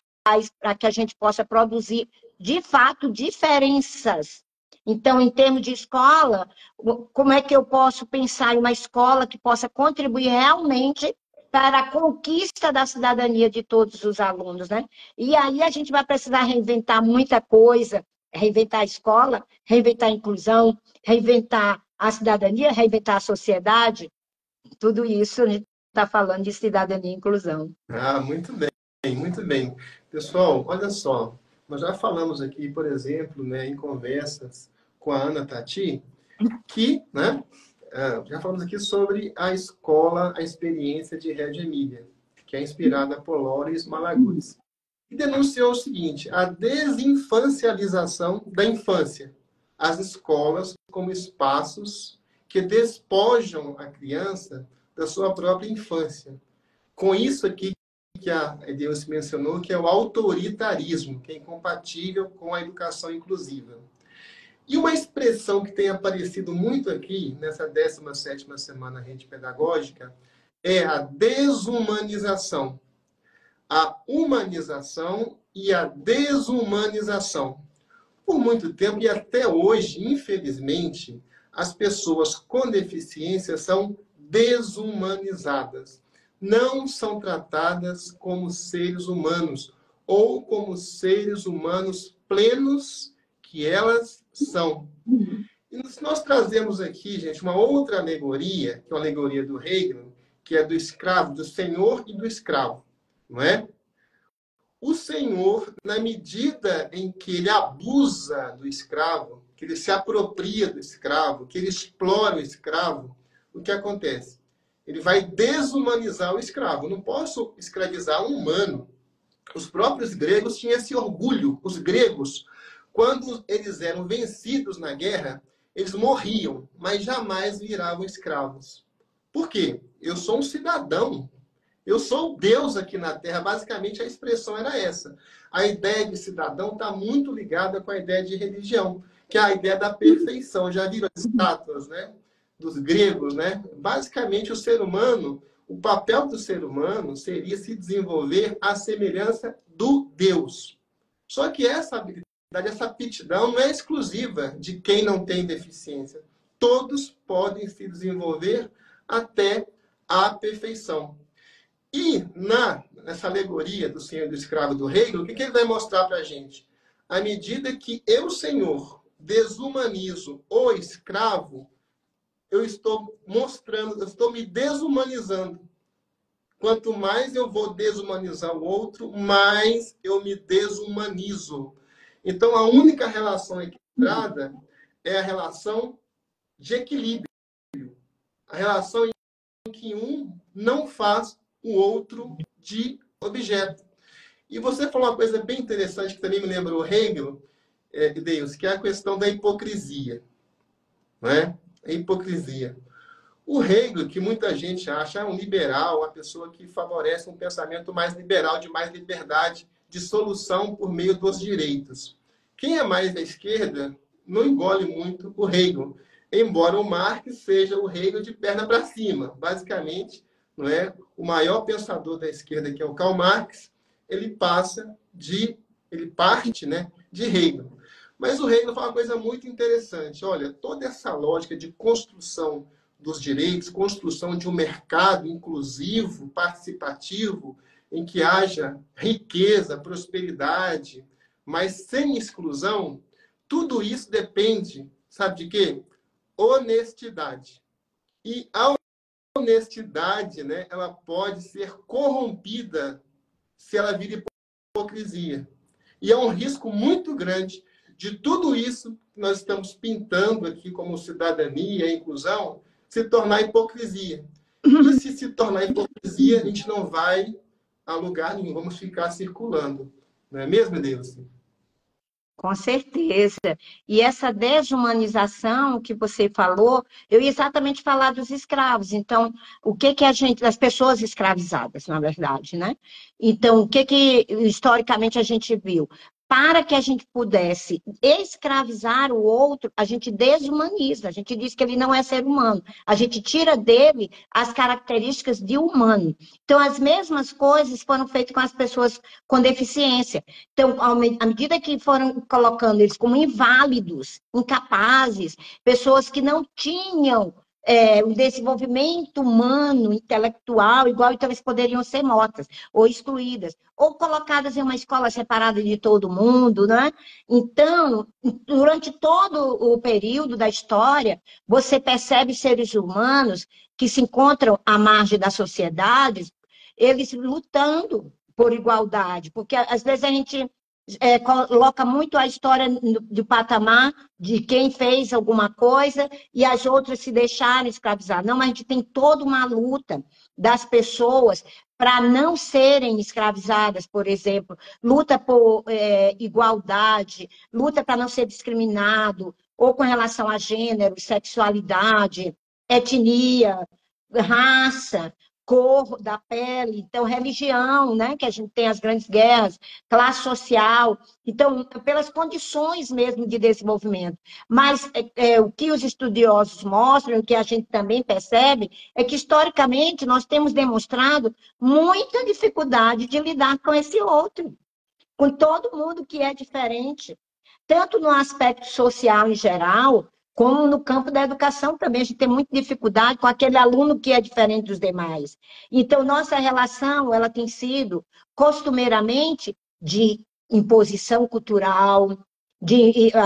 para que a gente possa produzir, de fato, diferenças. Então, em termos de escola, como é que eu posso pensar em uma escola que possa contribuir realmente para a conquista da cidadania de todos os alunos, né? E aí a gente vai precisar reinventar muita coisa, reinventar a escola, reinventar a inclusão, reinventar a cidadania, reinventar a sociedade. Tudo isso a gente está falando de cidadania e inclusão. Ah, muito bem, muito bem. Pessoal, olha só, nós já falamos aqui, por exemplo, né, em conversas com a Ana Tati, que, né, já falamos aqui sobre a escola, a experiência de Reggio Emília, que é inspirada por Loris Malaguzzi. E denunciou o seguinte: a desinfancialização da infância. As escolas como espaços que despojam a criança da sua própria infância. Com isso aqui que a Deus mencionou, que é o autoritarismo, que é incompatível com a educação inclusiva. E uma expressão que tem aparecido muito aqui, nessa 17ª Semana Rede Pedagógica, é a desumanização. A humanização e a desumanização. Por muito tempo, e até hoje, infelizmente, as pessoas com deficiência são desumanizadas. Não são tratadas como seres humanos ou como seres humanos plenos que elas são. E nós trazemos aqui, gente, uma outra alegoria, que é uma alegoria do Hegel, que é do escravo, do senhor e do escravo, não é? O senhor, na medida em que ele abusa do escravo, que ele se apropria do escravo, que ele explora o escravo, o que acontece? Ele vai desumanizar o escravo. Eu não posso escravizar um humano. Os próprios gregos tinham esse orgulho. Os gregos, quando eles eram vencidos na guerra, eles morriam, mas jamais viravam escravos. Por quê? Eu sou um cidadão. Eu sou Deus aqui na Terra. Basicamente, a expressão era essa. A ideia de cidadão está muito ligada com a ideia de religião, que é a ideia da perfeição. Já viram as estátuas, né, dos gregos, né? Basicamente, o ser humano, o papel do ser humano seria se desenvolver à semelhança do Deus. Só que essa habilidade, essa aptidão não é exclusiva de quem não tem deficiência. Todos podem se desenvolver até a perfeição. E nessa alegoria do Senhor e do Escravo do Hegel, o que ele vai mostrar para a gente? À medida que eu, Senhor, desumanizo o escravo, eu estou mostrando, eu estou me desumanizando. Quanto mais eu vou desumanizar o outro, mais eu me desumanizo. Então, a única relação equilibrada é a relação de equilíbrio. A relação em que um não faz o outro de objeto. E você falou uma coisa bem interessante que também me lembrou Hegel, Deus, que é a questão da hipocrisia. Não é? A hipocrisia. O Hegel, que muita gente acha um liberal, uma pessoa que favorece um pensamento mais liberal, de mais liberdade, de solução por meio dos direitos. Quem é mais da esquerda não engole muito o Hegel, embora o Marx seja o Hegel de perna para cima. Basicamente, não é? O maior pensador da esquerda, que é o Karl Marx, ele parte, né, de Hegel. Mas o Hegel fala uma coisa muito interessante. Olha, toda essa lógica de construção dos direitos, construção de um mercado inclusivo, participativo, em que haja riqueza, prosperidade, mas sem exclusão, tudo isso depende, sabe de quê? Honestidade. E a honestidade, né, ela pode ser corrompida se ela vira hipocrisia. E é um risco muito grande de tudo isso que nós estamos pintando aqui como cidadania e inclusão se tornar hipocrisia. E se tornar hipocrisia, a gente não vai a lugar nenhum, vamos ficar circulando. Não é mesmo, Deus? Com certeza. E essa desumanização que você falou, eu ia exatamente falar dos escravos. Então, o que que a gente, das pessoas escravizadas, na verdade, né? Então, o que que historicamente a gente viu? Para que a gente pudesse escravizar o outro, a gente desumaniza, a gente diz que ele não é ser humano, a gente tira dele as características de humano. Então, as mesmas coisas foram feitas com as pessoas com deficiência. Então, à medida que foram colocando eles como inválidos, incapazes, pessoas que não tinham um desenvolvimento humano, intelectual, igual, então eles poderiam ser mortas, ou excluídas, ou colocadas em uma escola separada de todo mundo, né? Então, durante todo o período da história, você percebe seres humanos que se encontram à margem da sociedade, eles lutando por igualdade, porque às vezes a gente coloca muito a história do patamar de quem fez alguma coisa e as outras se deixarem escravizar. Não, mas a gente tem toda uma luta das pessoas para não serem escravizadas, por exemplo, luta por igualdade, luta para não ser discriminado, ou com relação a gênero, sexualidade, etnia, raça, cor da pele, então religião, né, que a gente tem as grandes guerras, classe social, então pelas condições mesmo de desenvolvimento. Mas o que os estudiosos mostram, o que a gente também percebe, é que historicamente nós temos demonstrado muita dificuldade de lidar com esse outro, com todo mundo que é diferente, tanto no aspecto social em geral, como no campo da educação também, a gente tem muita dificuldade com aquele aluno que é diferente dos demais. Então, nossa relação, ela tem sido, costumeiramente, de imposição cultural,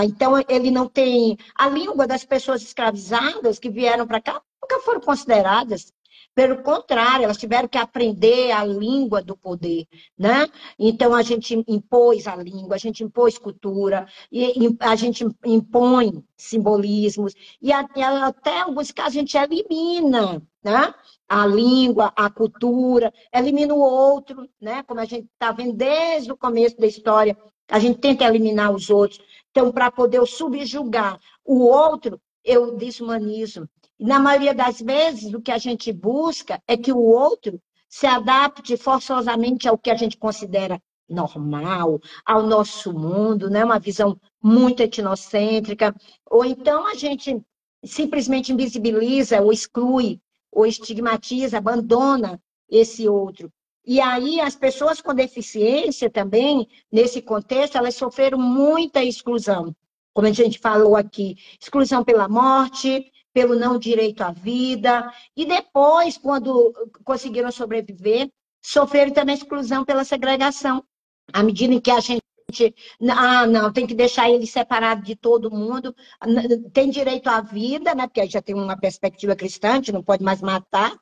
então, ele não tem... A língua das pessoas escravizadas que vieram para cá nunca foram consideradas. Pelo contrário, elas tiveram que aprender a língua do poder, né? Então, a gente impôs a língua, a gente impôs cultura, e a gente impõe simbolismos, e até, em alguns casos, a gente elimina, né? A língua, a cultura, elimina o outro, né? Como a gente está vendo desde o começo da história, a gente tenta eliminar os outros. Então, para poder subjugar o outro, eu desumanizo. E, na maioria das vezes, o que a gente busca é que o outro se adapte forçosamente ao que a gente considera normal, ao nosso mundo, né? Uma visão muito etnocêntrica. Ou então a gente simplesmente invisibiliza ou exclui, ou estigmatiza, abandona esse outro. E aí as pessoas com deficiência também, nesse contexto, elas sofreram muita exclusão. Como a gente falou aqui, exclusão pela morte, pelo não direito à vida, e depois, quando conseguiram sobreviver, sofreram também exclusão pela segregação. À medida em que a gente não, tem que deixar ele separado de todo mundo, tem direito à vida, né? Porque aí já tem uma perspectiva cristã, a gente não pode mais matar,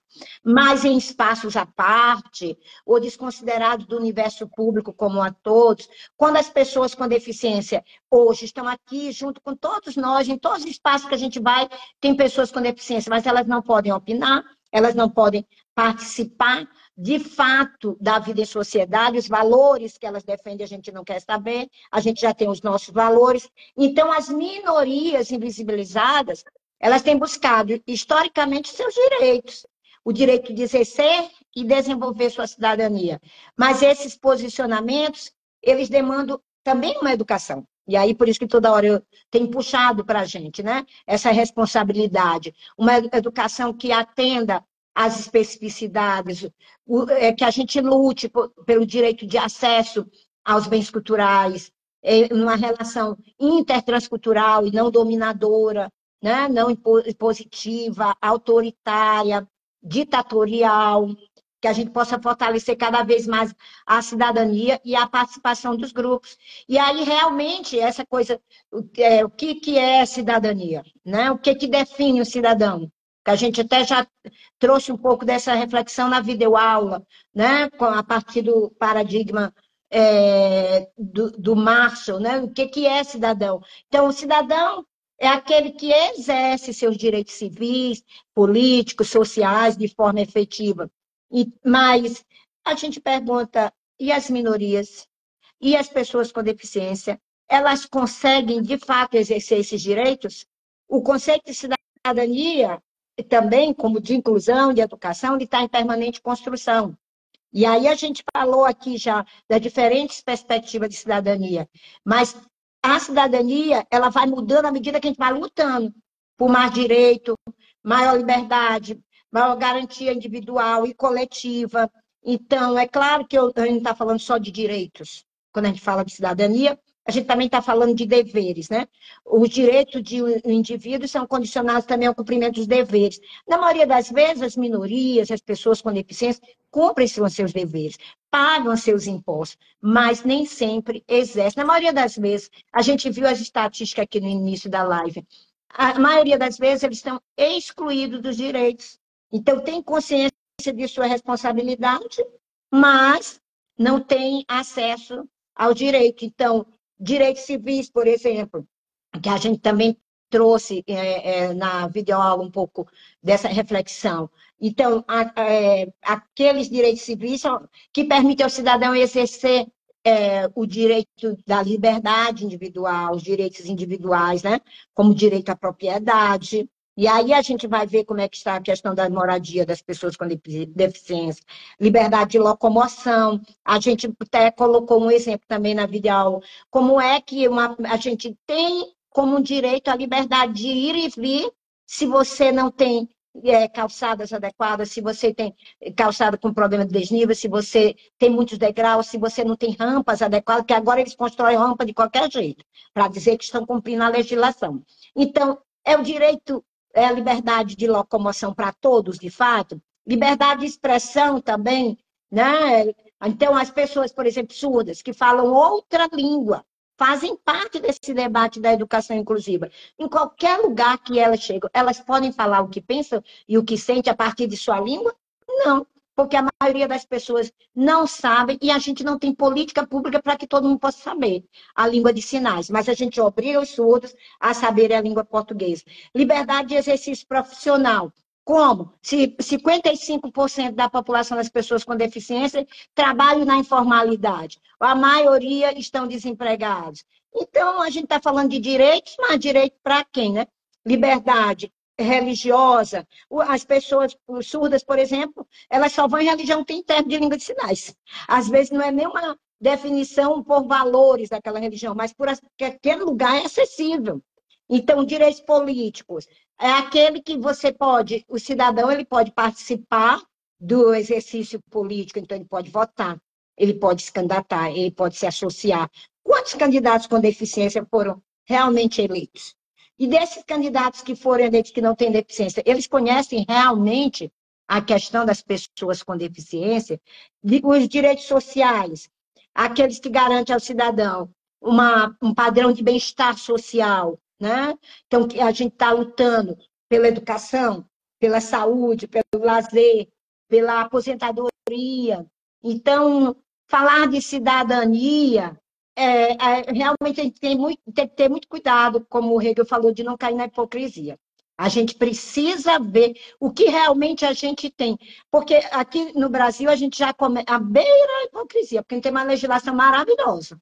mas em espaços à parte, ou desconsiderados do universo público como a todos. Quando as pessoas com deficiência hoje estão aqui junto com todos nós, em todos os espaços que a gente vai, tem pessoas com deficiência, mas elas não podem opinar, elas não podem participar de fato da vida em sociedade, os valores que elas defendem a gente não quer saber, a gente já tem os nossos valores. Então, as minorias invisibilizadas, elas têm buscado historicamente seus direitos, o direito de exercer e desenvolver sua cidadania. Mas esses posicionamentos, eles demandam também uma educação. E aí, por isso que toda hora eu tenho puxado para a gente, né? Essa responsabilidade. Uma educação que atenda às especificidades, que a gente lute pelo direito de acesso aos bens culturais, numa relação intertranscultural e não dominadora, né? Não impositiva, autoritária, ditatorial, que a gente possa fortalecer cada vez mais a cidadania e a participação dos grupos. E aí, realmente, essa coisa, o que é cidadania? Né? O que define o cidadão? Que a gente até já trouxe um pouco dessa reflexão na videoaula, né? A partir do paradigma do Marshall, né? O que é cidadão? Então, o cidadão é aquele que exerce seus direitos civis, políticos, sociais, de forma efetiva. Mas a gente pergunta, e as minorias? E as pessoas com deficiência? Elas conseguem, de fato, exercer esses direitos? O conceito de cidadania, também, como de inclusão, de educação, ele está em permanente construção. E aí a gente falou aqui já das diferentes perspectivas de cidadania, mas a cidadania, ela vai mudando à medida que a gente vai lutando por mais direito, maior liberdade, maior garantia individual e coletiva. Então, é claro que a gente não está falando só de direitos. Quando a gente fala de cidadania, a gente também está falando de deveres, né? Os direitos do indivíduo são condicionados também ao cumprimento dos deveres. Na maioria das vezes, as minorias, as pessoas com deficiência, cumprem os seus deveres, pagam seus impostos, mas nem sempre exercem. Na maioria das vezes, a gente viu as estatísticas aqui no início da live, a maioria das vezes eles estão excluídos dos direitos. Então, tem consciência de sua responsabilidade, mas não tem acesso ao direito. Então, direitos civis, por exemplo, que a gente também trouxe na videoaula um pouco dessa reflexão. Então, aqueles direitos civis que permitem ao cidadão exercer o direito da liberdade individual, os direitos individuais, né? Como direito à propriedade. E aí a gente vai ver como é que está a questão da moradia das pessoas com deficiência, liberdade de locomoção. A gente até colocou um exemplo também na videoaula, como é que a gente tem como um direito a liberdade de ir e vir se você não tem calçadas adequadas, se você tem calçada com problema de desnível, se você tem muitos degraus, se você não tem rampas adequadas, que agora eles constroem rampa de qualquer jeito, para dizer que estão cumprindo a legislação. Então, É o direito, é a liberdade de locomoção para todos, de fato? Liberdade de expressão também, né? Então, as pessoas, por exemplo, surdas, que falam outra língua, fazem parte desse debate da educação inclusiva. Em qualquer lugar que elas chegam, elas podem falar o que pensam e o que sentem a partir de sua língua? Não, porque a maioria das pessoas não sabem e a gente não tem política pública para que todo mundo possa saber a língua de sinais, mas a gente obriga os surdos a saber a língua portuguesa. Liberdade de exercício profissional. Como? Se 55% da população das pessoas com deficiência trabalham na informalidade, a maioria estão desempregados. Então, a gente está falando de direitos, mas direito para quem, né? Liberdade religiosa. As pessoas surdas, por exemplo, elas só vão em religião que tem intérprete de língua de sinais. Às vezes não é nenhuma definição por valores daquela religião, mas por aquele lugar é acessível. Então, direitos políticos é aquele que você pode, o cidadão ele pode participar do exercício político, então ele pode votar, ele pode se candidatar, ele pode se associar. Quantos candidatos com deficiência foram realmente eleitos? E desses candidatos que foram eleitos que não têm deficiência, eles conhecem realmente a questão das pessoas com deficiência, os direitos sociais, aqueles que garantem ao cidadão um padrão de bem-estar social, né? Então, a gente está lutando pela educação, pela saúde, pelo lazer, pela aposentadoria. Então, falar de cidadania, realmente a gente tem que ter muito cuidado, como o Hegel falou, de não cair na hipocrisia. A gente precisa ver o que realmente a gente tem. Porque aqui no Brasil a gente já come a beira da hipocrisia, porque a gente tem uma legislação maravilhosa.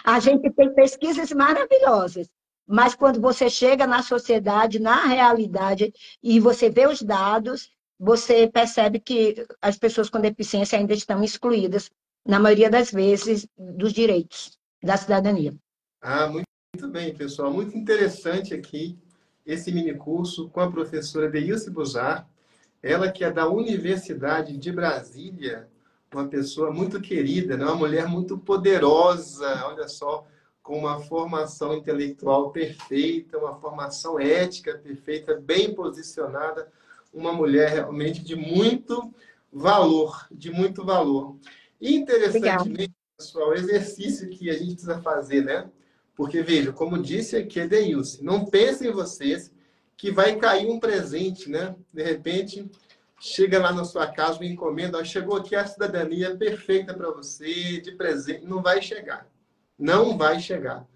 A gente tem pesquisas maravilhosas. Mas quando você chega na sociedade, na realidade, e você vê os dados, você percebe que as pessoas com deficiência ainda estão excluídas, na maioria das vezes, dos direitos da cidadania. Ah, muito bem, pessoal. Muito interessante aqui esse minicurso com a professora Deilce Buzar, ela que é da Universidade de Brasília, uma pessoa muito querida, né? Uma mulher muito poderosa, olha só, com uma formação intelectual perfeita, uma formação ética perfeita, bem posicionada, uma mulher realmente de muito valor, de muito valor. E Obrigada. interessantemente, pessoal, o exercício que a gente precisa fazer, né? Porque, veja, como disse aqui a Deilce, não pensem em vocês que vai cair um presente, né? De repente, chega lá na sua casa uma encomenda, ó, chegou aqui a cidadania perfeita para você, de presente. Não vai chegar. Não vai chegar.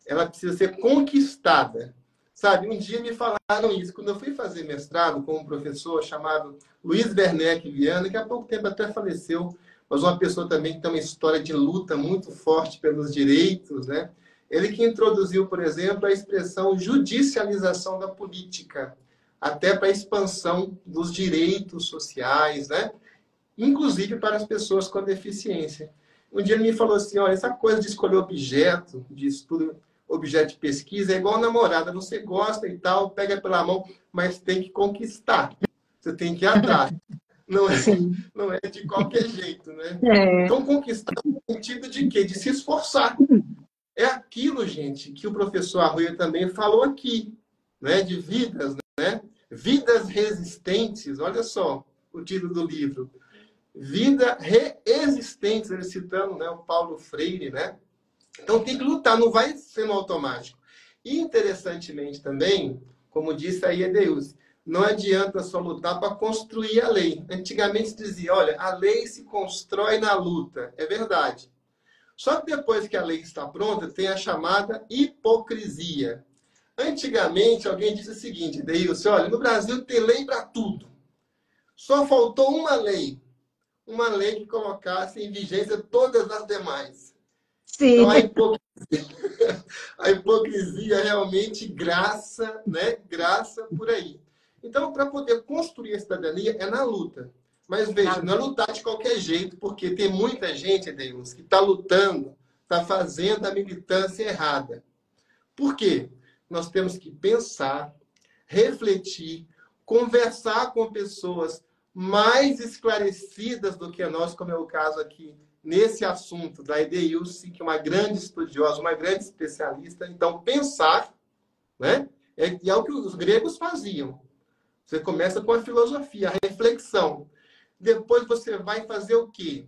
Ela precisa ser conquistada. Sabe, um dia me falaram isso. Quando eu fui fazer mestrado com um professor chamado Luiz Werneck Viana, que há pouco tempo até faleceu, mas uma pessoa também que tem uma história de luta muito forte pelos direitos, né? Ele que introduziu, por exemplo, a expressão judicialização da política, até para a expansão dos direitos sociais, né? Inclusive para as pessoas com deficiência. Um dia ele me falou assim, olha, essa coisa de escolher objeto, de estudo, objeto de pesquisa, é igual namorada, você gosta e tal, pega pela mão, mas tem que conquistar. Você tem que ir atrás. Não é, não é de qualquer jeito, né? Então, conquistar no sentido de quê? De se esforçar. É aquilo, gente, que o professor Arruia também falou aqui, né? De vidas, né? Vidas resistentes, olha só o título do livro. Vida resistentes, ele citando, né, o Paulo Freire, né? Então tem que lutar, não vai ser no automático. E interessantemente também, como disse aí a Deus, não adianta só lutar para construir a lei. Antigamente se dizia, olha, a lei se constrói na luta. É verdade. Só que depois que a lei está pronta, tem a chamada hipocrisia. Antigamente, alguém disse o seguinte, Deilson, olha, no Brasil tem lei para tudo. Só faltou uma lei que colocasse em vigência todas as demais. Sim. Então, a hipocrisia realmente graça, né? Graça por aí. Então, para poder construir a cidadania, é na luta. Mas veja, não é lutar de qualquer jeito, porque tem muita gente, Deus, que está lutando, está fazendo a militância errada. Por quê? Nós temos que pensar, refletir, conversar com pessoas mais esclarecidas do que nós, como é o caso aqui nesse assunto da Edeilce, que é uma grande estudiosa, uma grande especialista. Então, pensar, né? E é o que os gregos faziam. Você começa com a filosofia, a reflexão. Depois você vai fazer o quê?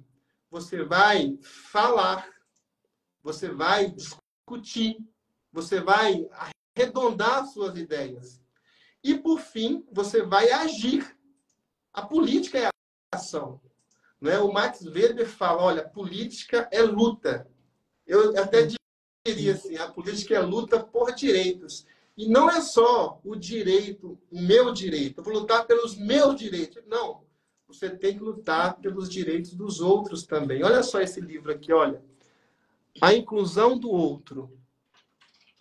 Você vai falar, você vai discutir, você vai arredondar suas ideias. E, por fim, você vai agir. A política é a ação. Né? O Max Weber fala, olha, política é luta. Eu até diria assim, a política é luta por direitos. E não é só o direito, o meu direito. Eu vou lutar pelos meus direitos. Não. Você tem que lutar pelos direitos dos outros também. Olha só esse livro aqui, olha. A inclusão do outro.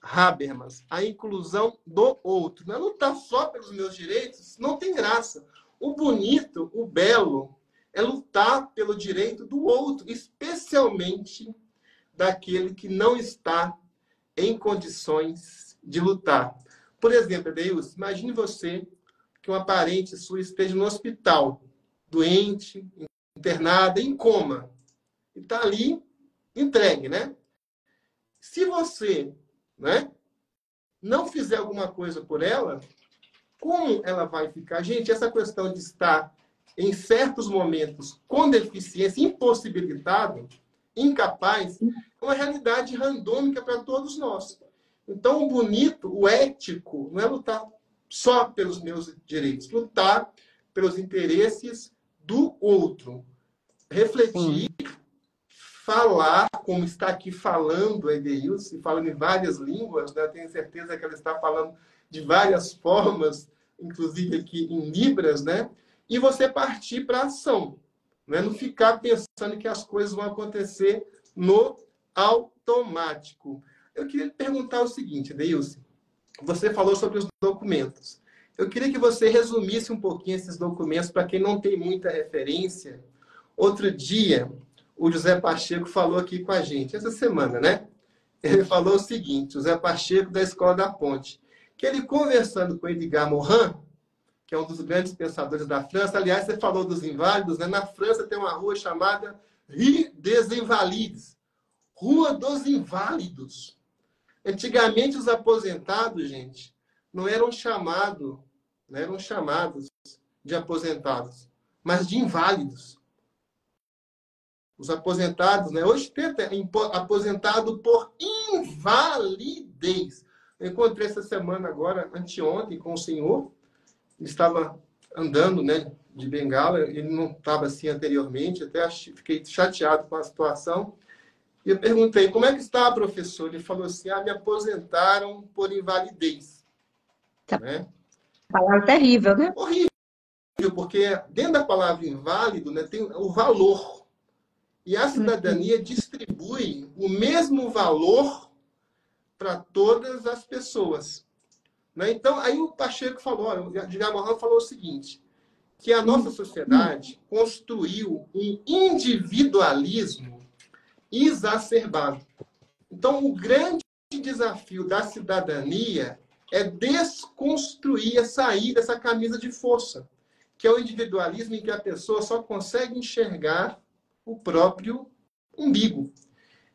Habermas. A inclusão do outro. Não é lutar só pelos meus direitos, não tem graça. O bonito, o belo, é lutar pelo direito do outro, especialmente daquele que não está em condições de lutar. Por exemplo, Deus, imagine você que uma parente sua esteja no hospital, doente, internada, em coma. E está ali entregue, né? Se você, né, não fizer alguma coisa por ela, como ela vai ficar? Gente, essa questão de estar, em certos momentos, com deficiência, impossibilitado, incapaz, é uma realidade randômica para todos nós. Então, o bonito, o ético, não é lutar só pelos meus direitos, lutar pelos interesses do outro. Refletir, falar, como está aqui falando a Edeilce, falando em várias línguas, né? Tenho certeza que ela está falando de várias formas, inclusive aqui em Libras, né? E você partir para a ação, né? Não ficar pensando que as coisas vão acontecer no automático. Eu queria lhe perguntar o seguinte, Edeilce, você falou sobre os documentos. Eu queria que você resumisse um pouquinho esses documentos para quem não tem muita referência. Outro dia, o José Pacheco falou aqui com a gente, essa semana, né? Ele falou o seguinte, José Pacheco, da Escola da Ponte, que ele conversando com Edgar Morin, que é um dos grandes pensadores da França, aliás, você falou dos inválidos, né? Na França tem uma rua chamada Rue des Invalides, Rua dos Inválidos. Antigamente, os aposentados, gente, não eram chamados de aposentados, mas de inválidos. Os aposentados, né? Hoje tem aposentado por invalidez. Eu encontrei essa semana agora, anteontem, com o senhor. Ele estava andando, né, de bengala. Ele não estava assim anteriormente. Até fiquei chateado com a situação. E eu perguntei, como é que está, professor? Ele falou assim, me aposentaram por invalidez. Tá. Né? Palavra terrível, né? Horrível, porque dentro da palavra inválido, né, tem o valor. E a cidadania distribui o mesmo valor para todas as pessoas. Né? Então, aí o Pacheco falou, o Edgar Morin falou o seguinte, que a nossa sociedade construiu um individualismo exacerbado. Então, o grande desafio da cidadania é desconstruir, sair dessa camisa de força, que é o individualismo em que a pessoa só consegue enxergar o próprio umbigo.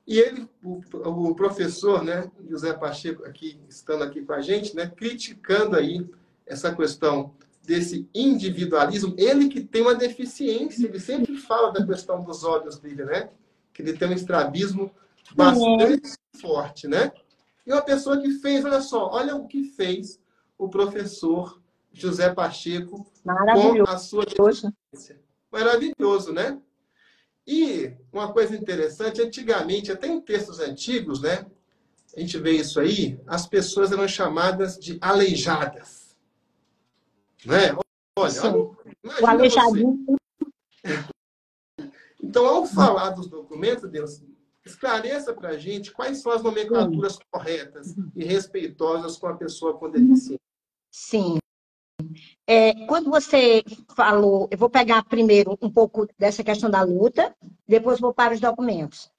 E ele, o professor, né, José Pacheco, aqui, estando aqui com a gente, né, criticando aí essa questão desse individualismo, ele que tem uma deficiência, ele sempre fala da questão dos olhos dele, né, que ele tem um estrabismo bastante forte, né? E uma pessoa que fez, olha só, olha o que fez o professor José Pacheco com a sua deficiência. Maravilhoso, né? E uma coisa interessante, antigamente, até em textos antigos, né? A gente vê isso aí, as pessoas eram chamadas de aleijadas. Né? Olha, o aleijadinho. Então, ao falar dos documentos, Deus, esclareça para a gente quais são as nomenclaturas corretas e respeitosas com a pessoa com deficiência. Sim. Quando você falou, eu vou pegar primeiro um pouco dessa questão da luta, depois vou para os documentos.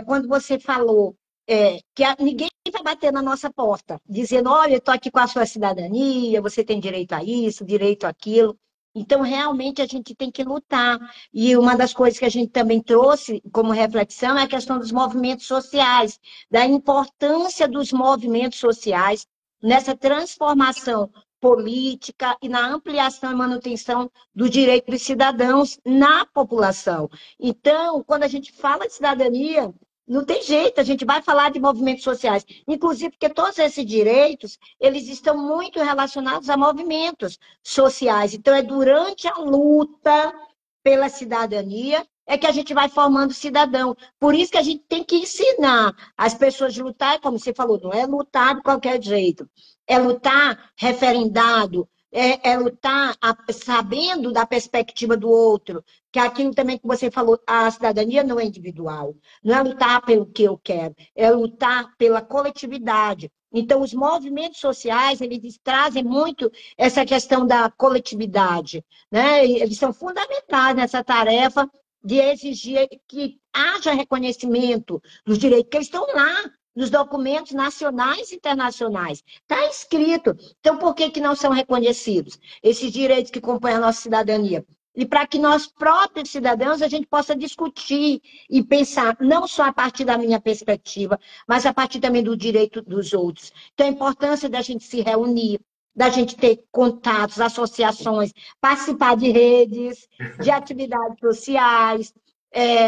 Quando você falou que ninguém vai bater na nossa porta, dizendo, olha, eu estou aqui com a sua cidadania, você tem direito a isso, direito àquilo. Então, realmente, a gente tem que lutar. E uma das coisas que a gente também trouxe como reflexão é a questão dos movimentos sociais, da importância dos movimentos sociais nessa transformação política e na ampliação e manutenção do direito dos cidadãos na população. Então, quando a gente fala de cidadania, não tem jeito, a gente vai falar de movimentos sociais, inclusive porque todos esses direitos, eles estão muito relacionados a movimentos sociais. Então, é durante a luta pela cidadania é que a gente vai formando cidadão. Por isso que a gente tem que ensinar as pessoas a lutar, como você falou, não é lutar de qualquer jeito, é lutar referendado, é lutar sabendo da perspectiva do outro, que é aquilo também que você falou, a cidadania não é individual, não é lutar pelo que eu quero, é lutar pela coletividade. Então, os movimentos sociais, eles trazem muito essa questão da coletividade, né? Eles são fundamentais nessa tarefa de exigir que haja reconhecimento dos direitos, que eles estão lá nos documentos nacionais e internacionais. Está escrito. Então, por que que não são reconhecidos esses direitos que compõem a nossa cidadania? E para que nós próprios cidadãos a gente possa discutir e pensar, não só a partir da minha perspectiva, mas a partir também do direito dos outros. Então, a importância da gente se reunir, da gente ter contatos, associações, participar de redes, de atividades sociais,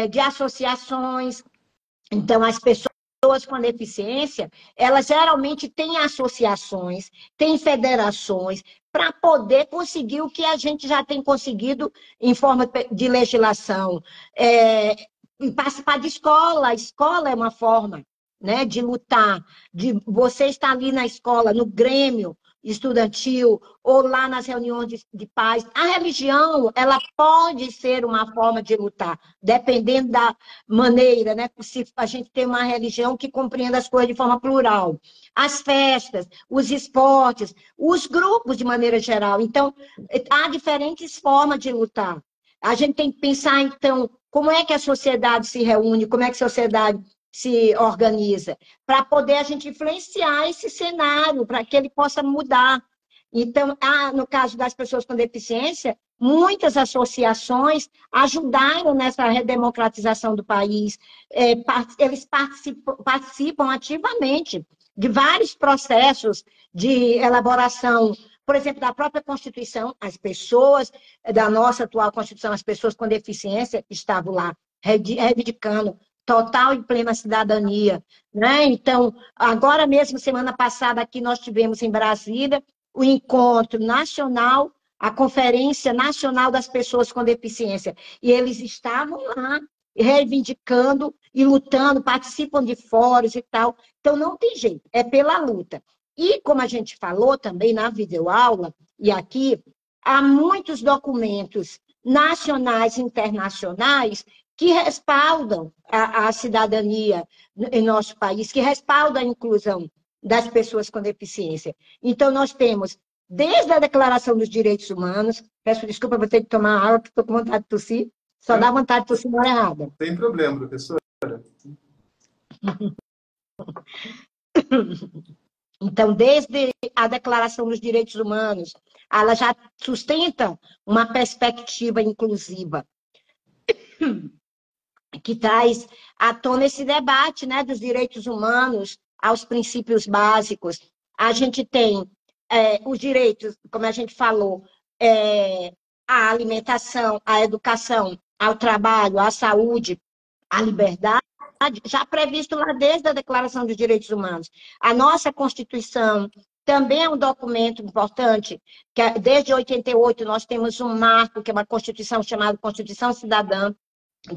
de associações. Então, as pessoas com deficiência, elas geralmente têm associações, têm federações, para poder conseguir o que a gente já tem conseguido em forma de legislação. Participar de escola, a escola é uma forma, né, de lutar, de você estar ali na escola, no grêmio estudantil, ou lá nas reuniões de paz. A religião, ela pode ser uma forma de lutar, dependendo da maneira, né? Se a gente tem uma religião que compreenda as coisas de forma plural. As festas, os esportes, os grupos de maneira geral. Então, há diferentes formas de lutar. A gente tem que pensar, então, como é que a sociedade se reúne, como é que a sociedade se organiza, para poder a gente influenciar esse cenário, para que ele possa mudar. Então, no caso das pessoas com deficiência, muitas associações ajudaram nessa redemocratização do país. Eles participam ativamente de vários processos de elaboração, por exemplo, da própria Constituição. As pessoas da nossa atual Constituição, as pessoas com deficiência, estavam lá reivindicando total e plena cidadania, né? Então, agora mesmo, semana passada, aqui nós tivemos em Brasília o encontro nacional, a Conferência Nacional das Pessoas com Deficiência, e eles estavam lá reivindicando e lutando, participam de fóruns e tal. Então, não tem jeito, é pela luta. E, como a gente falou também na videoaula, e aqui, há muitos documentos nacionais e internacionais que respaldam a cidadania em nosso país, que respaldam a inclusão das pessoas com deficiência. Então, nós temos, desde a Declaração dos Direitos Humanos, peço desculpa, vou ter que tomar água, que estou com vontade de tossir, só dá vontade de tossir na hora errada. Sem problema, professora. Então, desde a Declaração dos Direitos Humanos, ela já sustenta uma perspectiva inclusiva, que traz à tona esse debate, né, dos direitos humanos aos princípios básicos. A gente tem os direitos, como a gente falou, à alimentação, à educação, ao trabalho, à saúde, à liberdade, já previsto lá desde a Declaração dos Direitos Humanos. A nossa Constituição também é um documento importante, que desde 88 nós temos um marco, que é uma Constituição chamada Constituição Cidadã,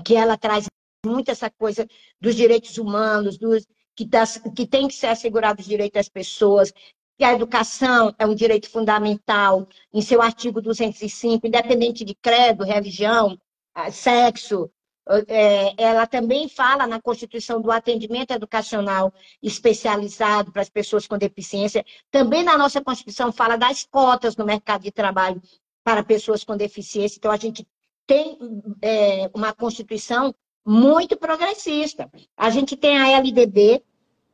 que ela traz muito essa coisa dos direitos humanos, que tem que ser assegurado os direitos das pessoas, que a educação é um direito fundamental, em seu artigo 205, independente de credo, religião, sexo. Ela também fala na Constituição do atendimento educacional especializado para as pessoas com deficiência. Também na nossa Constituição fala das cotas no mercado de trabalho para pessoas com deficiência. Então, a gente tem uma Constituição muito progressista. A gente tem a LDB,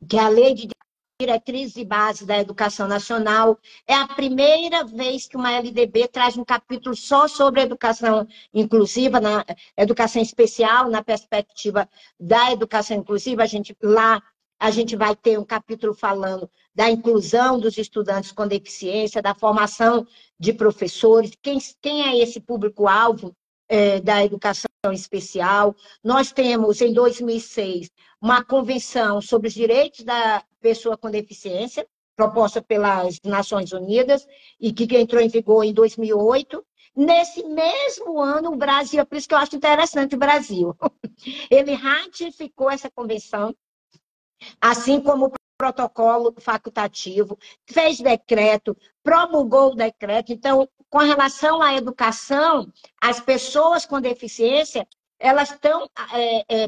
que é a Lei de Diretrizes e Bases da Educação Nacional. É a primeira vez que uma LDB traz um capítulo só sobre a educação inclusiva, na educação especial, na perspectiva da educação inclusiva. A gente lá a gente vai ter um capítulo falando da inclusão dos estudantes com deficiência, da formação de professores, quem é esse público-alvo da educação especial. Nós temos, em 2006, uma convenção sobre os direitos da pessoa com deficiência, proposta pelas Nações Unidas, e que entrou em vigor em 2008. Nesse mesmo ano, o Brasil, é por isso que eu acho interessante o Brasil, ele ratificou essa convenção, assim como o protocolo facultativo, fez decreto, promulgou o decreto. Então, com relação à educação, as pessoas com deficiência, elas estão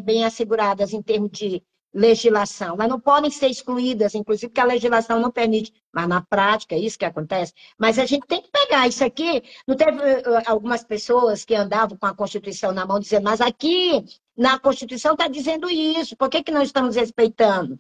bem asseguradas em termos de legislação. Elas não podem ser excluídas, inclusive, porque a legislação não permite, mas na prática é isso que acontece. Mas a gente tem que pegar isso aqui. Não teve algumas pessoas que andavam com a Constituição na mão dizendo, mas aqui na Constituição está dizendo isso, por que não estamos respeitando?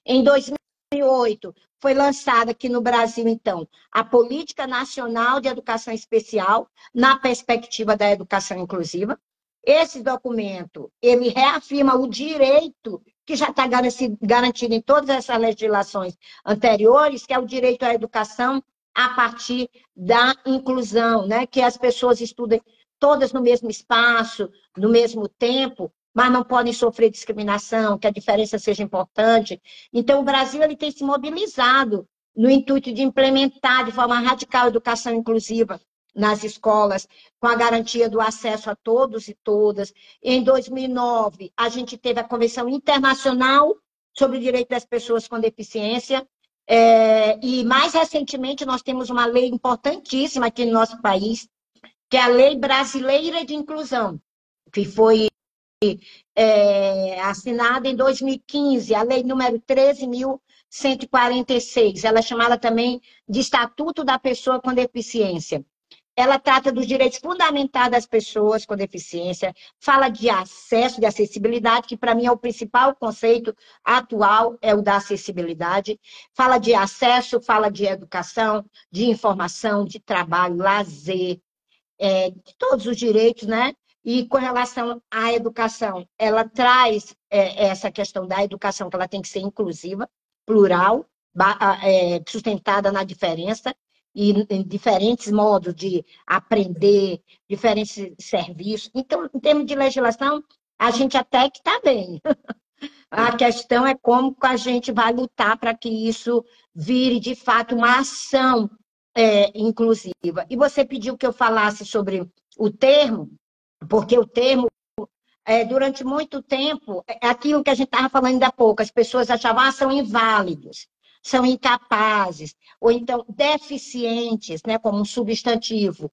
Em 2008, foi lançada aqui no Brasil, então, a Política Nacional de Educação Especial, na perspectiva da educação inclusiva. Esse documento, ele reafirma o direito que já está garantido em todas essas legislações anteriores, que é o direito à educação a partir da inclusão, né? Que as pessoas estudem todas no mesmo espaço, no mesmo tempo, mas não podem sofrer discriminação, que a diferença seja importante. Então, o Brasil ele tem se mobilizado no intuito de implementar de forma radical a educação inclusiva nas escolas, com a garantia do acesso a todos e todas. Em 2009, a gente teve a Convenção Internacional sobre o Direito das Pessoas com Deficiência, e mais recentemente nós temos uma lei importantíssima aqui no nosso país, que é a Lei Brasileira de Inclusão, que foi assinada em 2015, a lei número 13.146, ela é chamada também de Estatuto da Pessoa com Deficiência. Ela trata dos direitos fundamentais das pessoas com deficiência, fala de acesso, de acessibilidade, que para mim é o principal conceito atual, é o da acessibilidade. Fala de acesso, fala de educação, de informação, de trabalho, lazer, de todos os direitos, né? E com relação à educação, ela traz essa questão da educação, que ela tem que ser inclusiva, plural, sustentada na diferença, e em diferentes modos de aprender, diferentes serviços. Então, em termos de legislação, a gente até que está bem. A questão é como a gente vai lutar para que isso vire, de fato, uma ação inclusiva. E você pediu que eu falasse sobre o termo, porque o termo, durante muito tempo, aquilo que a gente estava falando ainda há pouco, as pessoas achavam, são inválidos, são incapazes, ou então deficientes, né, como um substantivo,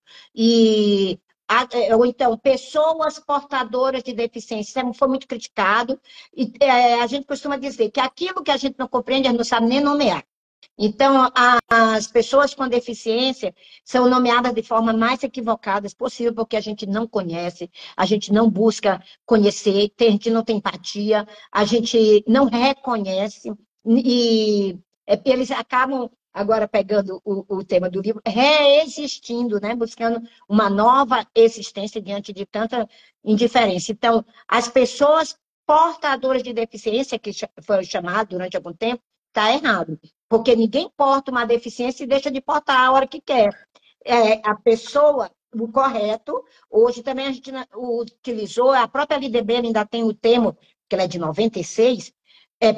ou então pessoas portadoras de deficiência. Isso foi muito criticado, e a gente costuma dizer que aquilo que a gente não compreende, a gente não sabe nem nomear. Então, as pessoas com deficiência são nomeadas de forma mais equivocada possível, porque a gente não conhece, a gente não busca conhecer, a gente não tem empatia, a gente não reconhece, e eles acabam, agora pegando o tema do livro, reexistindo, né? Buscando uma nova existência diante de tanta indiferença. Então, as pessoas portadoras de deficiência, que foi chamado durante algum tempo, está errado, porque ninguém porta uma deficiência e deixa de portar a hora que quer. A pessoa, o correto, hoje também a gente utilizou, a própria LDB ainda tem o termo, que ela é de 96,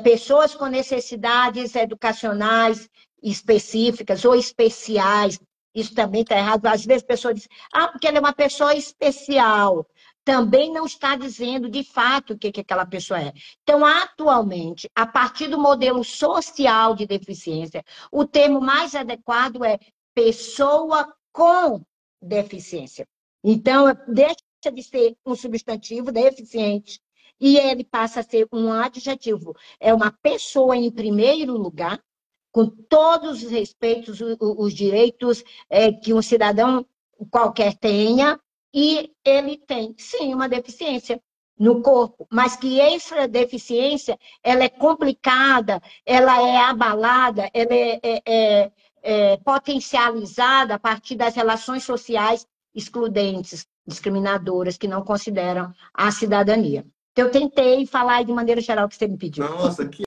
pessoas com necessidades educacionais específicas ou especiais. Isso também está errado. Às vezes a pessoa diz, porque ela é uma pessoa especial. Também não está dizendo, de fato, o que aquela pessoa é. Então, atualmente, a partir do modelo social de deficiência, o termo mais adequado é pessoa com deficiência. Então, deixa de ser um substantivo deficiente e ele passa a ser um adjetivo. É uma pessoa, em primeiro lugar, com todos os respeitos, os direitos que um cidadão qualquer tenha, e ele tem, sim, uma deficiência no corpo, mas que essa deficiência, ela é complicada, ela é abalada, ela é potencializada a partir das relações sociais excludentes, discriminadoras, que não consideram a cidadania. Então, eu tentei falar de maneira geral o que você me pediu. Nossa, que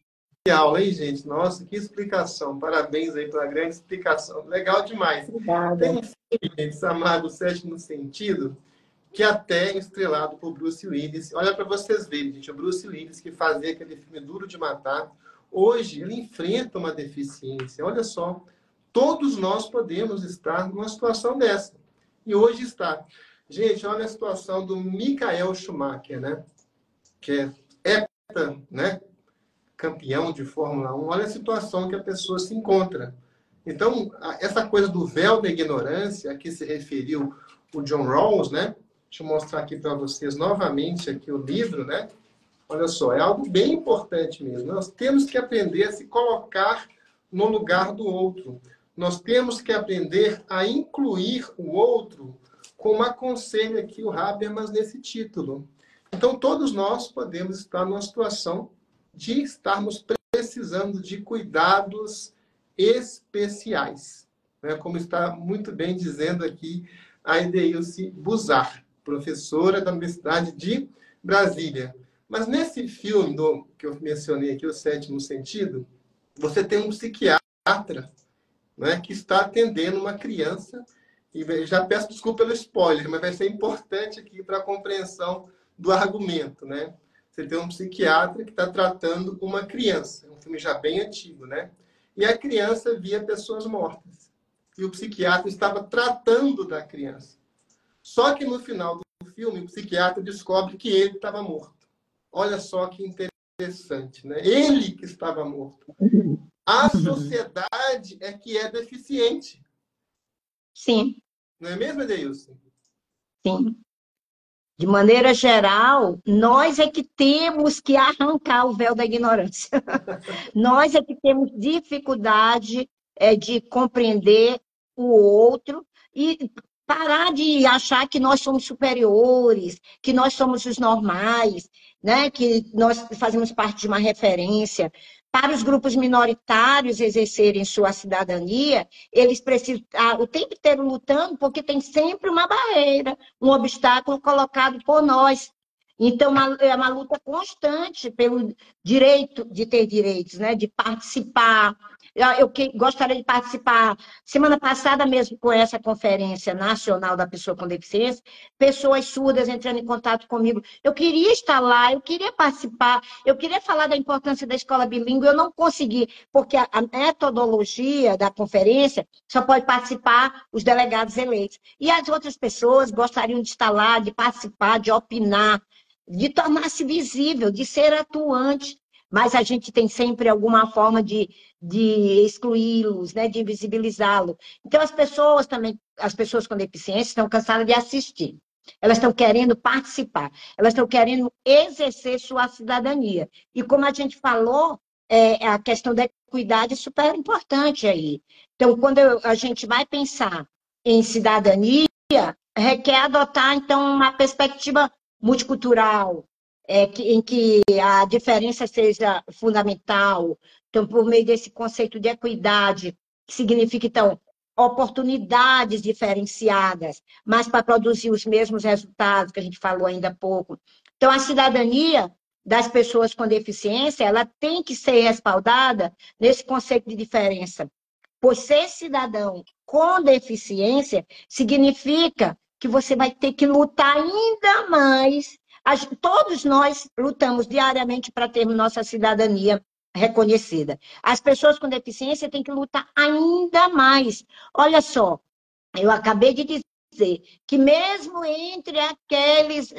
aula, hein, gente? Nossa, que explicação. Parabéns aí pela grande explicação. Legal demais. Tem Obrigada. um filme, gente, chamado O Sétimo Sentido, que até é estrelado por Bruce Willis. Olha para vocês verem, gente. O Bruce Willis, que fazia aquele filme Duro de Matar, hoje ele enfrenta uma deficiência. Olha só, todos nós podemos estar numa situação dessa. E hoje está. Gente, olha a situação do Michael Schumacher, né? Que é né? Campeão de Fórmula 1. Olha a situação que a pessoa se encontra. Então, essa coisa do véu da ignorância, a que se referiu o John Rawls, né? Deixa eu mostrar aqui para vocês novamente aqui o livro, né? Olha só, é algo bem importante mesmo. Nós temos que aprender a se colocar no lugar do outro. Nós temos que aprender a incluir o outro, como aconselha aqui o Habermas nesse título. Então, todos nós podemos estar numa situação de estarmos precisando de cuidados especiais, né? Como está muito bem dizendo aqui a Edeilce Buzar, professora da Universidade de Brasília. Mas nesse filme que eu mencionei aqui, O Sétimo Sentido, você tem um psiquiatra, né, que está atendendo uma criança, e já peço desculpa pelo spoiler, mas vai ser importante aqui para a compreensão do argumento, né? Você tem um psiquiatra que está tratando uma criança, é um filme já bem antigo, né? E a criança via pessoas mortas. E o psiquiatra estava tratando da criança. Só que no final do filme, o psiquiatra descobre que ele estava morto. Olha só que interessante, né? Ele que estava morto. A sociedade é que é deficiente. Sim, Não é mesmo, Edeilson? sim. De maneira geral, nós é que temos que arrancar o véu da ignorância. Nós é que temos dificuldade de compreender o outro e parar de achar que nós somos superiores, que nós somos os normais, né? Que nós fazemos parte de uma referência. Para os grupos minoritários exercerem sua cidadania, eles precisam estar o tempo inteiro lutando, porque tem sempre uma barreira, um obstáculo colocado por nós. Então, é uma luta constante pelo direito de ter direitos, né? De participar. Eu gostaria de participar. Semana passada mesmo, com essa Conferência Nacional da Pessoa com Deficiência, pessoas surdas entrando em contato comigo. Eu queria estar lá, eu queria participar, eu queria falar da importância da escola bilíngue, eu não consegui, porque a metodologia da conferência só pode participar os delegados eleitos. E as outras pessoas gostariam de estar lá, de participar, de opinar, de tornar-se visível, de ser atuante, mas a gente tem sempre alguma forma de excluí-los, né, de invisibilizá-los. Então, as pessoas também, as pessoas com deficiência, estão cansadas de assistir. Elas estão querendo participar, elas estão querendo exercer sua cidadania. E como a gente falou, a questão da equidade é super importante aí. Então, quando a gente vai pensar em cidadania, requer adotar, então, uma perspectiva multicultural, em que a diferença seja fundamental. Então, por meio desse conceito de equidade, que significa, então, oportunidades diferenciadas, mas para produzir os mesmos resultados que a gente falou ainda há pouco. Então, a cidadania das pessoas com deficiência, ela tem que ser respaldada nesse conceito de diferença. Pois ser cidadão com deficiência significa que você vai ter que lutar ainda mais. Todos nós lutamos diariamente para termos nossa cidadania reconhecida. As pessoas com deficiência têm que lutar ainda mais. Olha só, eu acabei de dizer que mesmo entre aqueles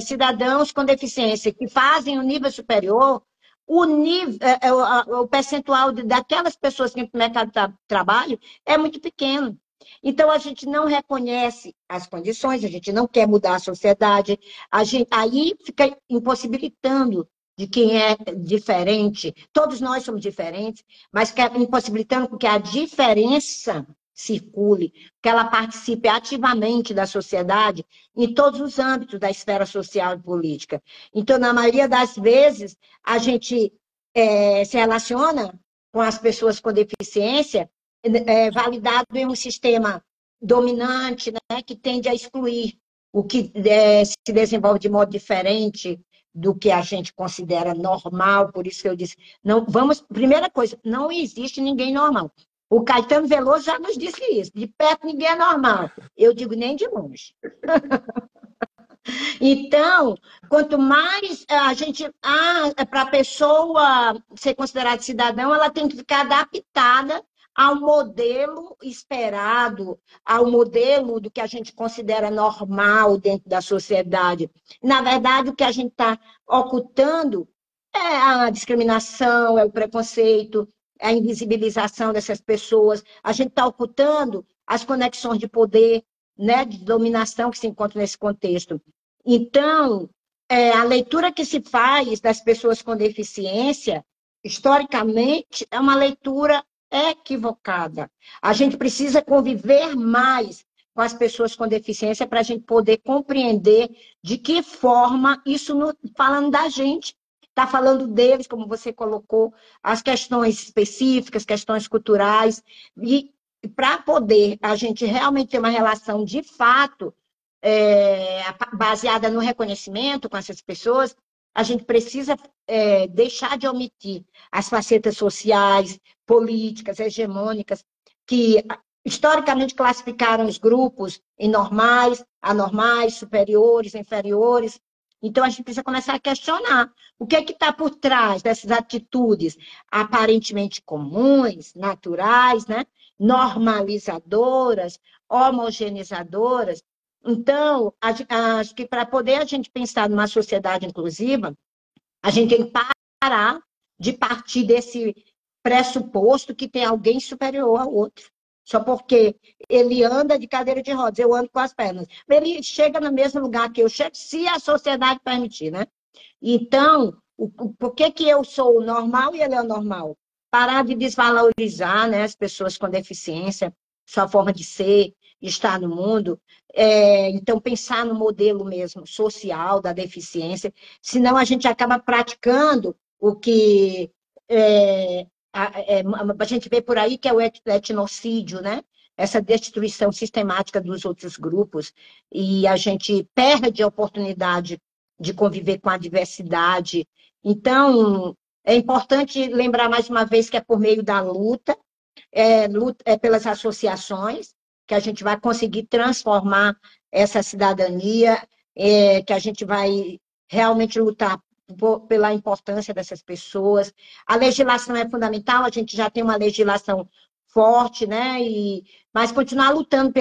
cidadãos com deficiência que fazem o nível superior, o percentual daquelas pessoas que entram no mercado de trabalho é muito pequeno. Então, a gente não reconhece as condições, a gente não quer mudar a sociedade, aí fica impossibilitando de quem é diferente. Todos nós somos diferentes, mas impossibilitando que a diferença circule, que ela participe ativamente da sociedade em todos os âmbitos da esfera social e política. Então, na maioria das vezes, a gente se relaciona com as pessoas com deficiência validado em um sistema dominante, né, que tende a excluir o que se desenvolve de modo diferente, do que a gente considera normal, por isso que eu disse, não, vamos, primeira coisa, não existe ninguém normal. O Caetano Veloso já nos disse isso, de perto ninguém é normal. Eu digo nem de longe. Então, quanto mais a gente. Para a pessoa ser considerada cidadão, ela tem que ficar adaptada ao modelo esperado, ao modelo do que a gente considera normal dentro da sociedade. Na verdade, o que a gente está ocultando é a discriminação, é o preconceito, é a invisibilização dessas pessoas. A gente está ocultando as conexões de poder, né, de dominação que se encontram nesse contexto. Então, a leitura que se faz das pessoas com deficiência, historicamente, é uma leitura equivocada. A gente precisa conviver mais com as pessoas com deficiência para a gente poder compreender de que forma isso não falando da gente, está falando deles, como você colocou, as questões específicas, questões culturais, e para poder a gente realmente ter uma relação de fato baseada no reconhecimento com essas pessoas, a gente precisa deixar de omitir as facetas sociais, políticas, hegemônicas, que historicamente classificaram os grupos em normais, anormais, superiores, inferiores. Então, a gente precisa começar a questionar o que é que está por trás dessas atitudes aparentemente comuns, naturais, né? Normalizadoras, homogeneizadoras. Então, acho que para poder a gente pensar numa sociedade inclusiva, a gente tem que parar de partir desse pressuposto que tem alguém superior ao outro. Só porque ele anda de cadeira de rodas, eu ando com as pernas. Ele chega no mesmo lugar que eu chego, se a sociedade permitir, né? Então, por que que eu sou normal e ele é normal? Parar de desvalorizar, né, as pessoas com deficiência, sua forma de ser, de estar no mundo. Então, pensar no modelo mesmo social da deficiência, senão a gente acaba praticando o que a gente vê por aí, que é o etnocídio, né? Essa destruição sistemática dos outros grupos, e a gente perde a oportunidade de conviver com a diversidade. Então, é importante lembrar mais uma vez que é por meio da luta, pelas associações, que a gente vai conseguir transformar essa cidadania, que a gente vai realmente lutar pela importância dessas pessoas. A legislação é fundamental, a gente já tem uma legislação forte, né? Mas continuar lutando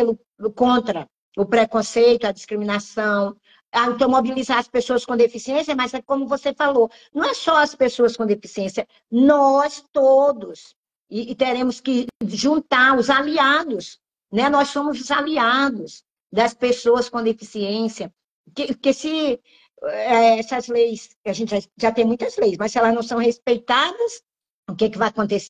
contra o preconceito, a discriminação. Então, mobilizar as pessoas com deficiência, mas é como você falou, não é só as pessoas com deficiência, nós todos. E teremos que juntar os aliados, né? Nós somos os aliados das pessoas com deficiência. Porque se essas leis, a gente já tem muitas leis, mas se elas não são respeitadas, o que vai acontecer?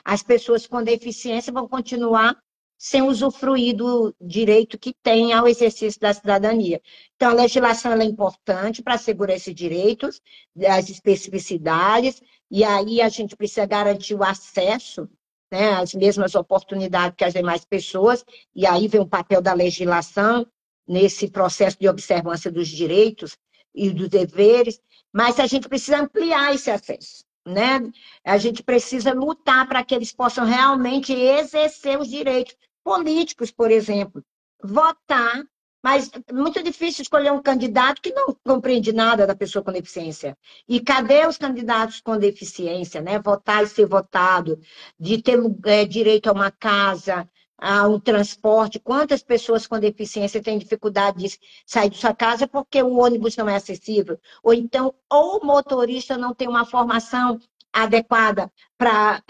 As pessoas com deficiência vão continuar sem usufruir do direito que têm ao exercício da cidadania. Então, a legislação é importante para assegurar esses direitos, as especificidades, e aí a gente precisa garantir o acesso, né, às mesmas oportunidades que as demais pessoas, e aí vem o papel da legislação nesse processo de observância dos direitos e dos deveres, mas a gente precisa ampliar esse acesso, né? A gente precisa lutar para que eles possam realmente exercer os direitos políticos, por exemplo, votar, mas é muito difícil escolher um candidato que não compreende nada da pessoa com deficiência. E cadê os candidatos com deficiência, né? Votar e ser votado, de ter direito a uma casa, a um transporte. Quantas pessoas com deficiência têm dificuldade de sair de sua casa porque o ônibus não é acessível? Ou então, ou o motorista não tem uma formação adequada para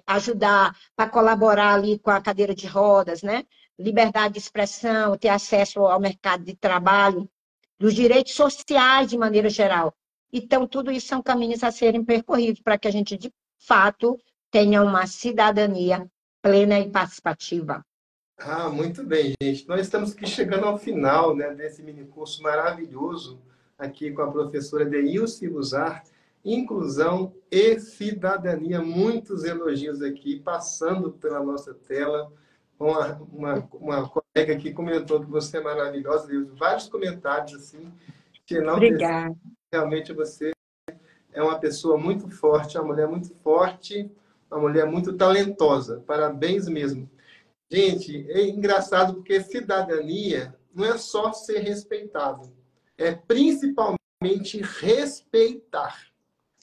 ajudar, para colaborar ali com a cadeira de rodas, né? Liberdade de expressão, ter acesso ao mercado de trabalho, dos direitos sociais de maneira geral. Então, tudo isso são caminhos a serem percorridos para que a gente, de fato, tenha uma cidadania plena e participativa. Ah, muito bem, gente. Nós estamos aqui chegando ao final, né, desse mini curso maravilhoso aqui com a professora Deilce Ruzar, Inclusão e Cidadania. Muitos elogios aqui, passando pela nossa tela. Uma colega que comentou que você é maravilhosa, deu vários comentários assim, que enalteceram Obrigada. realmente você é uma pessoa muito forte, uma mulher muito forte, uma mulher muito talentosa. Parabéns mesmo. Gente, é engraçado porque cidadania não é só ser respeitado, é principalmente respeitar.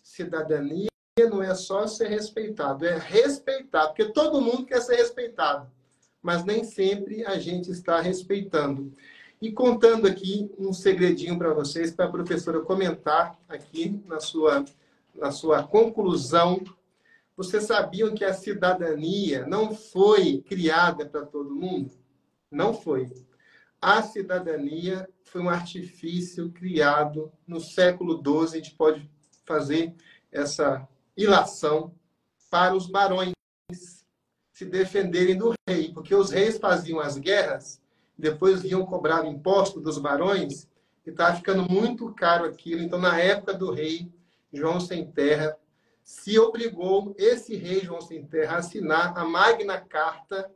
Cidadania não é só ser respeitado, é respeitar, porque todo mundo quer ser respeitado, mas nem sempre a gente está respeitando. E contando aqui um segredinho para vocês, para a professora comentar aqui na sua conclusão. Vocês sabiam que a cidadania não foi criada para todo mundo? Não foi. A cidadania foi um artifício criado no século XII. A gente pode fazer essa ilação para os barões se defenderem do rei, porque os reis faziam as guerras, depois vinham cobrar imposto dos barões, e estava ficando muito caro aquilo. Então, na época do rei João Sem Terra, se obrigou esse rei João Sem Terra a assinar a Magna Carta,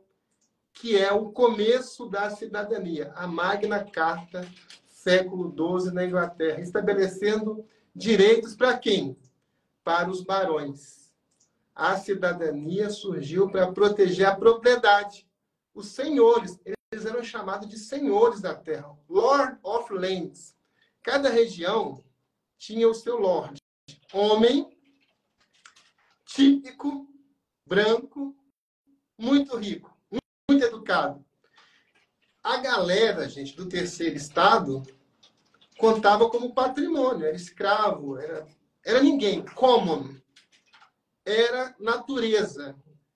que é o começo da cidadania. A Magna Carta, século XII, na Inglaterra, estabelecendo direitos para quem? Para os barões. A cidadania surgiu para proteger a propriedade. Os senhores, eles eram chamados de senhores da terra, Lord of Lands. Cada região tinha o seu lord. Homem, típico, branco, muito rico, muito educado. A galera, gente, do terceiro estado contava como patrimônio, era escravo, era ninguém, common, era natureza,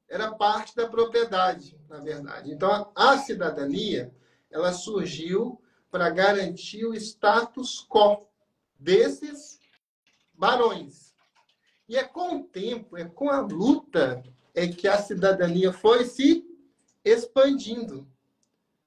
era parte da propriedade, na verdade. Então, a cidadania, ela surgiu para garantir o status quo desses barões. E é com o tempo, é com a luta, é que a cidadania foi se expandindo.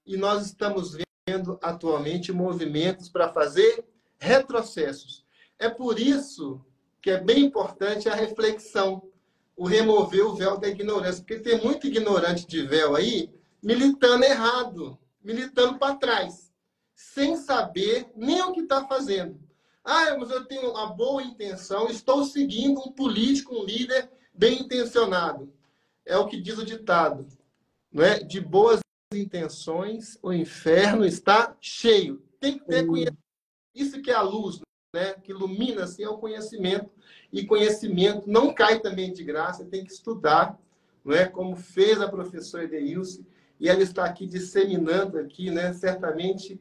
E nós estamos vendo atualmente movimentos para fazer retrocessos. É por isso que é bem importante a reflexão, o remover o véu da ignorância, porque tem muito ignorante de véu aí militando errado, militando para trás, sem saber nem o que está fazendo. Ah, mas eu tenho uma boa intenção, estou seguindo um político, um líder bem intencionado. É o que diz o ditado, não é? De boas intenções, o inferno está cheio. Tem que ter conhecimento. Isso que é a luz, né? Que ilumina assim, é o conhecimento. E conhecimento não cai também de graça, tem que estudar, não é? Como fez a professora Edeilce, e ela está aqui disseminando aqui, né? Certamente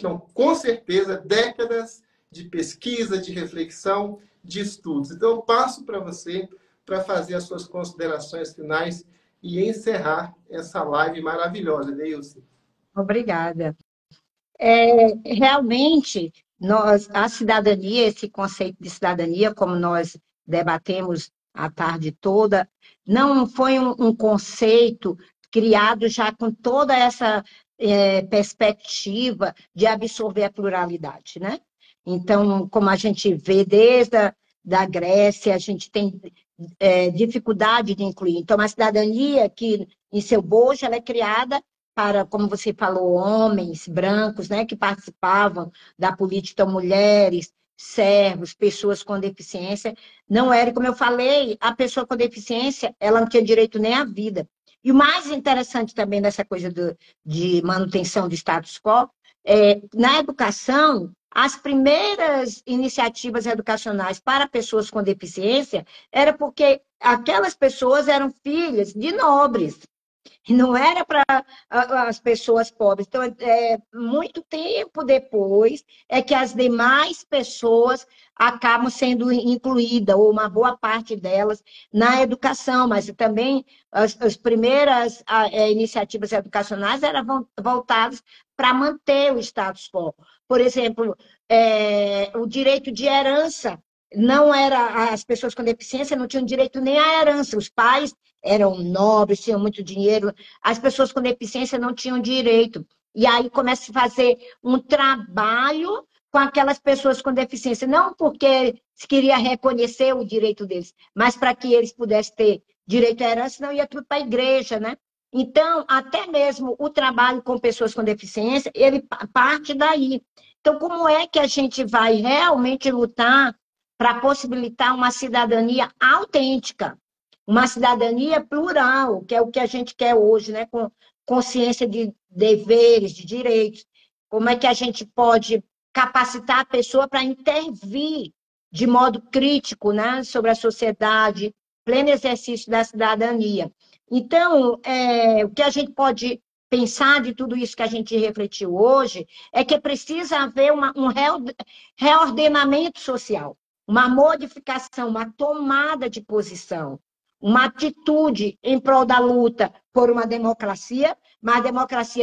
não, com certeza, décadas de pesquisa, de reflexão, de estudos. Então, eu passo para você para fazer as suas considerações finais e encerrar essa live maravilhosa, Edeilce. Obrigada. Realmente, a cidadania, esse conceito de cidadania, como nós debatemos a tarde toda, não foi um conceito criado já com toda essa perspectiva de absorver a pluralidade, né? Então, como a gente vê desde da Grécia, a gente tem dificuldade de incluir. Então, a cidadania, que em seu bojo, ela é criada para, como você falou, homens brancos, né, que participavam da política, então, mulheres, servos, pessoas com deficiência. Não era, como eu falei, a pessoa com deficiência, ela não tinha direito nem à vida. E o mais interessante também dessa coisa de manutenção do status quo, na educação, as primeiras iniciativas educacionais para pessoas com deficiência era porque aquelas pessoas eram filhas de nobres. Não era para as pessoas pobres. Então, muito tempo depois é que as demais pessoas acabam sendo incluídas, ou uma boa parte delas, na educação, mas também as primeiras iniciativas educacionais eram voltadas para manter o status quo. Por exemplo, o direito de herança. Não era, as pessoas com deficiência não tinham direito nem à herança. Os pais eram nobres, tinham muito dinheiro. As pessoas com deficiência não tinham direito. E aí começa a se fazer um trabalho com aquelas pessoas com deficiência, não porque se queria reconhecer o direito deles, mas para que eles pudessem ter direito à herança, senão ia tudo para a igreja, né? Então, até mesmo o trabalho com pessoas com deficiência, ele parte daí. Então, como é que a gente vai realmente lutar para possibilitar uma cidadania autêntica, uma cidadania plural, que é o que a gente quer hoje, né? Com consciência de deveres, de direitos. Como é que a gente pode capacitar a pessoa para intervir de modo crítico, né, sobre a sociedade, pleno exercício da cidadania. Então, o que a gente pode pensar de tudo isso que a gente refletiu hoje é que precisa haver um reordenamento social, uma modificação, uma tomada de posição, uma atitude em prol da luta por uma democracia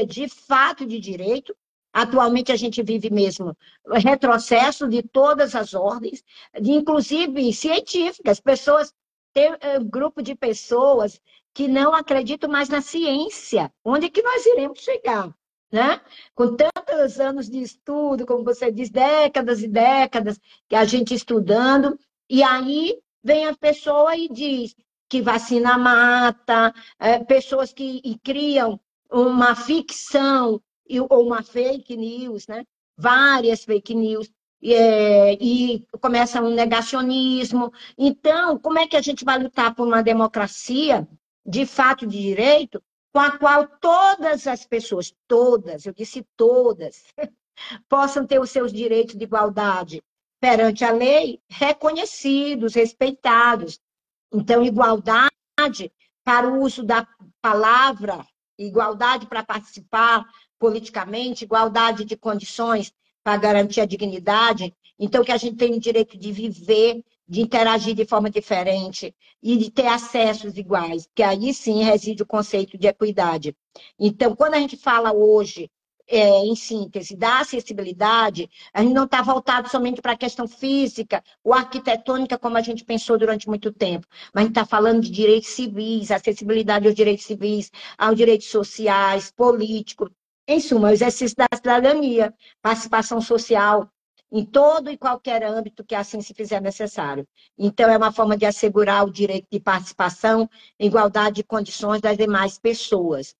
de fato de direito. Atualmente a gente vive mesmo retrocesso de todas as ordens, inclusive científicas, pessoas, tem um grupo de pessoas que não acreditam mais na ciência. Onde é que nós iremos chegar? Né? Com tantos anos de estudo, como você diz, décadas e décadas que a gente estudando, e aí vem a pessoa e diz que vacina mata, pessoas que criam uma ficção ou uma fake news, né? Várias fake news, e começa um negacionismo. Então, como é que a gente vai lutar por uma democracia de fato de direito, com a qual todas as pessoas, todas, eu disse todas, possam ter os seus direitos de igualdade perante a lei reconhecidos, respeitados. Então, igualdade para o uso da palavra, igualdade para participar politicamente, igualdade de condições para garantir a dignidade. Então, que a gente tem o direito de viver, de interagir de forma diferente e de ter acessos iguais, que aí sim reside o conceito de equidade. Então, quando a gente fala hoje, em síntese, da acessibilidade, a gente não está voltado somente para a questão física ou arquitetônica, como a gente pensou durante muito tempo, mas a gente está falando de direitos civis, acessibilidade aos direitos civis, aos direitos sociais, políticos, em suma, o exercício da cidadania, participação social, em todo e qualquer âmbito que assim se fizer necessário. Então, é uma forma de assegurar o direito de participação, igualdade de condições das demais pessoas.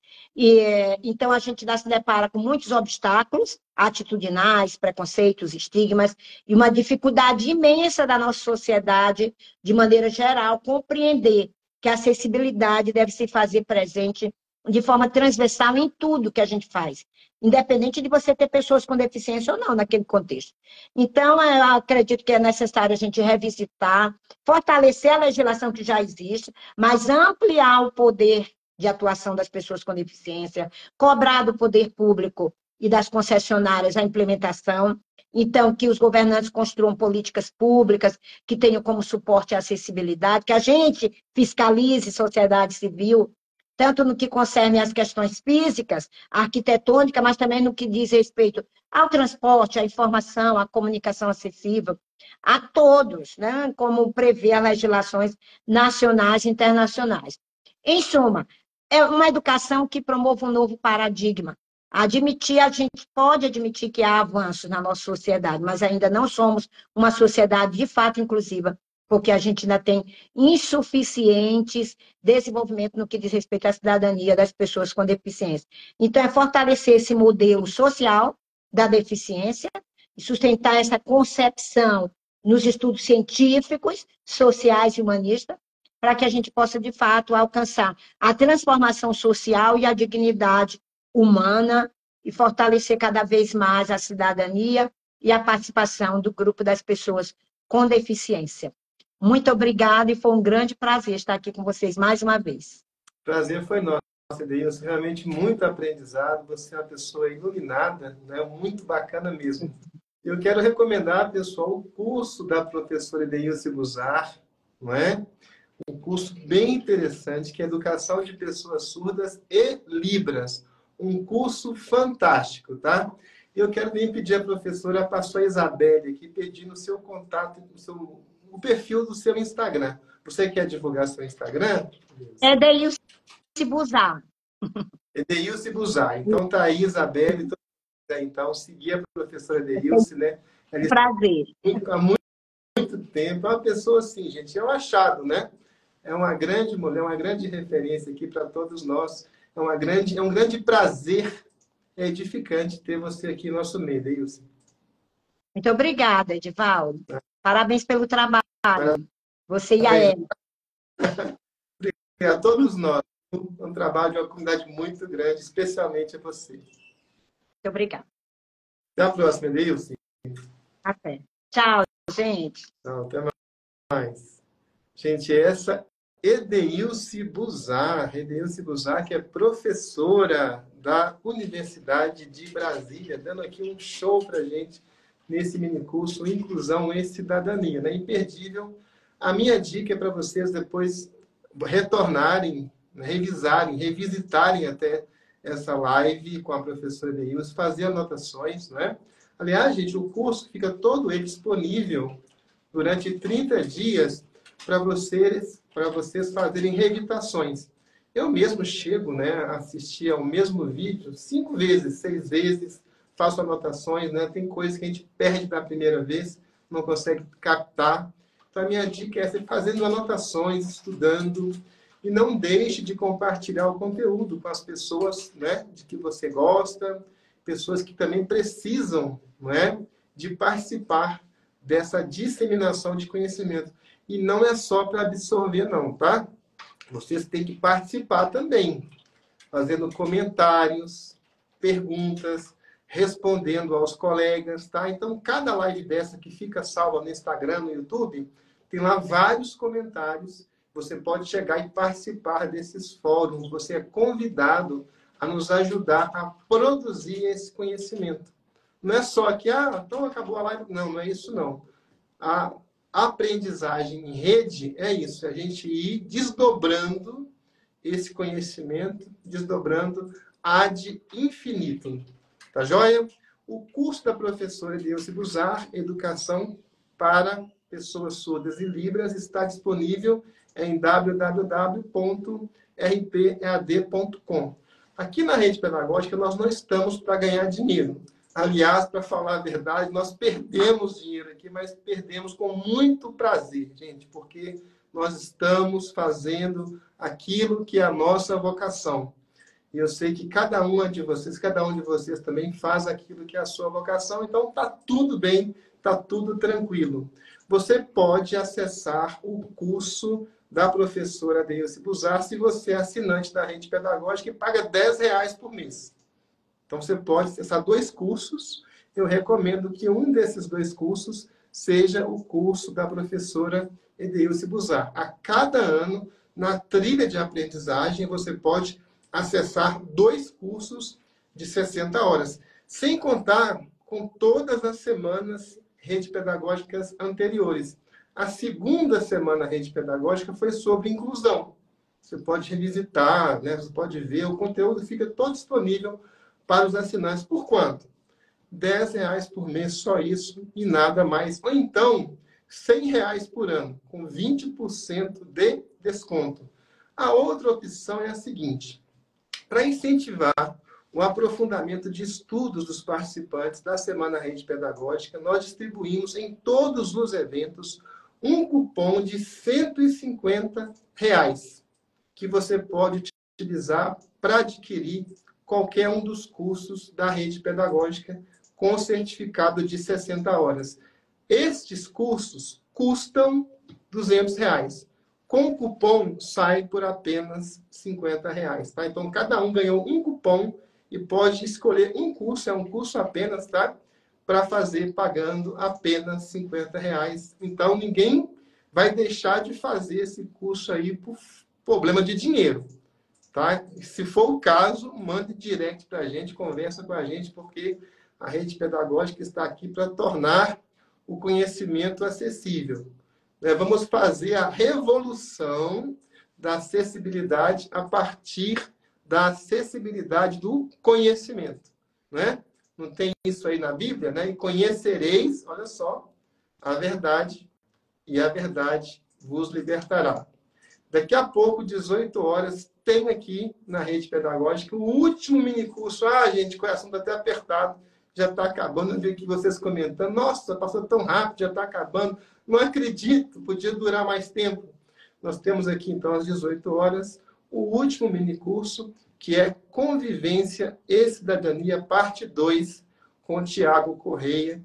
Então, a gente se depara com muitos obstáculos atitudinais, preconceitos, estigmas, e uma dificuldade imensa da nossa sociedade, de maneira geral, compreender que a acessibilidade deve se fazer presente de forma transversal em tudo que a gente faz, independente de você ter pessoas com deficiência ou não naquele contexto. Então, eu acredito que é necessário a gente revisitar, fortalecer a legislação que já existe, mas ampliar o poder de atuação das pessoas com deficiência, cobrar do poder público e das concessionárias a implementação. Então, que os governantes construam políticas públicas que tenham como suporte a acessibilidade, que a gente fiscalize sociedade civil, tanto no que concerne às questões físicas, arquitetônica, mas também no que diz respeito ao transporte, à informação, à comunicação acessível, a todos, né? Como prevê as legislações nacionais e internacionais. Em suma, é uma educação que promove um novo paradigma. A gente pode admitir que há avanços na nossa sociedade, mas ainda não somos uma sociedade de fato inclusiva, porque a gente ainda tem insuficientes desenvolvimento no que diz respeito à cidadania das pessoas com deficiência. Então, é fortalecer esse modelo social da deficiência e sustentar essa concepção nos estudos científicos, sociais e humanistas, para que a gente possa, de fato, alcançar a transformação social e a dignidade humana e fortalecer cada vez mais a cidadania e a participação do grupo das pessoas com deficiência. Muito obrigada e foi um grande prazer estar aqui com vocês mais uma vez. Prazer foi nosso, Edeilson. Realmente muito aprendizado. Você é uma pessoa iluminada, né? Muito bacana mesmo. Eu quero recomendar, pessoal, o curso da professora Edeilce Buzar, não é? Um curso bem interessante, que é Educação de Pessoas Surdas e Libras. Um curso fantástico, tá? Eu quero bem pedir à professora, a pastora Isabelle, aqui, pedindo o seu contato, o perfil do seu Instagram. Você quer divulgar seu Instagram? Edeilce Buzar. Edeilce Buzar. Então tá aí, Isabelle. Então, seguir a professora Edeilce, né? Ela Prazer. há muito tempo. É uma pessoa assim, gente, é um achado, né? É uma grande mulher, uma grande referência aqui para todos nós. É um grande prazer edificante ter você aqui no nosso meio, Edeilce. Muito obrigada, Edivaldo. Parabéns pelo trabalho. Você e a Parabéns Ellen. a todos nós. Um trabalho de uma comunidade muito grande, especialmente a você. Muito obrigada. Até a próxima, Deilson. Até. Tchau, gente. Não, até mais. Gente, essa Edeilce Buzar. Edeilce Buzar, que é professora da Universidade de Brasília, dando aqui um show para gente nesse minicurso Inclusão e Cidadania, né? Imperdível. A minha dica é para vocês depois retornarem, revisarem, revisitarem até essa live com a professora Edeilce, fazer anotações, né? Aliás, gente, o curso fica todo ele disponível durante 30 dias para vocês fazerem reeditações. Eu mesmo chego, né, a assistir ao mesmo vídeo 5 vezes, 6 vezes, faço anotações, né? Tem coisas que a gente perde da primeira vez, não consegue captar. Então, a minha dica é ser fazendo anotações, estudando, e não deixe de compartilhar o conteúdo com as pessoas, né, de que você gosta, pessoas que também precisam, né, de participar dessa disseminação de conhecimento. E não é só para absorver, não, tá? Vocês têm que participar também, fazendo comentários, perguntas, respondendo aos colegas, tá? Então, cada live dessa que fica salva no Instagram, no YouTube, tem lá vários comentários. Você pode chegar e participar desses fóruns. Você é convidado a nos ajudar a produzir esse conhecimento. Não é só que, então acabou a live. Não, não é isso, não. A aprendizagem em rede é isso, é a gente ir desdobrando esse conhecimento, desdobrando ad infinitum. Tá joia? O curso da professora Edeilce Buzar, Educação para Pessoas Surdas e Libras, está disponível em www.rpead.com. Aqui na Rede Pedagógica, nós não estamos para ganhar dinheiro. Aliás, para falar a verdade, nós perdemos dinheiro aqui, mas perdemos com muito prazer, gente, porque nós estamos fazendo aquilo que é a nossa vocação. E eu sei que cada um de vocês também faz aquilo que é a sua vocação, então está tudo bem, está tudo tranquilo. Você pode acessar o curso da professora Edeilce Buzar se você é assinante da Rede Pedagógica e paga R$10 por mês. Então, você pode acessar 2 cursos. Eu recomendo que um desses 2 cursos seja o curso da professora Edeilce Buzar. A cada ano, na trilha de aprendizagem, você pode acessar 2 cursos de 60 horas, sem contar com todas as semanas rede pedagógicas anteriores. A segunda semana rede pedagógica foi sobre inclusão. Você pode revisitar, né? Você pode ver, o conteúdo fica todo disponível para os assinantes. Por quanto? R$10 por mês, só isso e nada mais. Ou então, R$100 por ano, com 20% de desconto. A outra opção é a seguinte: para incentivar o aprofundamento de estudos dos participantes da Semana Rede Pedagógica, nós distribuímos em todos os eventos um cupom de R$150 que você pode utilizar para adquirir qualquer um dos cursos da Rede Pedagógica com certificado de 60 horas. Estes cursos custam R$200. Com o cupom, sai por apenas R$50. Tá? Então, cada um ganhou um cupom e pode escolher um curso, é um curso apenas, tá? Para fazer pagando apenas R$50. Então, ninguém vai deixar de fazer esse curso aí por problema de dinheiro. Tá? Se for o caso, mande direct para a gente, conversa com a gente, porque a Rede Pedagógica está aqui para tornar o conhecimento acessível. Vamos fazer a revolução da acessibilidade a partir da acessibilidade do conhecimento. Né? Não tem isso aí na Bíblia? Né? E conhecereis, olha só, a verdade, e a verdade vos libertará. Daqui a pouco, 18 horas, tem aqui na Rede Pedagógica o último minicurso. Gente, o coração está até apertado, já está acabando. Eu vi aqui vocês comentando. Nossa, passou tão rápido, já está acabando. Não acredito, podia durar mais tempo. Nós temos aqui, então, às 18 horas, o último minicurso, que é Convivência e Cidadania, parte 2, com o Tiago Correia.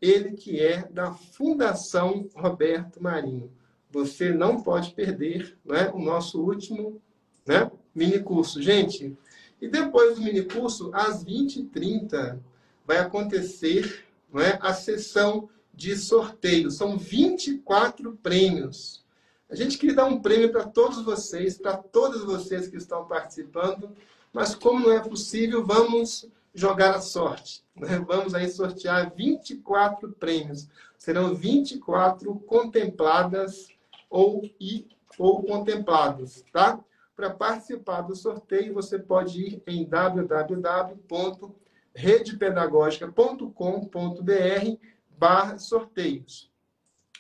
ele que é da Fundação Roberto Marinho. Você não pode perder, né, o nosso último, né, minicurso. Gente, e depois do minicurso, às 20h30, vai acontecer, né, a sessão de sorteio. São 24 prêmios. A gente queria dar um prêmio para todos vocês, para todas vocês que estão participando, mas como não é possível, vamos jogar a sorte, né? Vamos aí sortear 24 prêmios. Serão 24 contempladas ou contemplados, tá? Para participar do sorteio, você pode ir em www.redepedagogica.com.br/sorteios.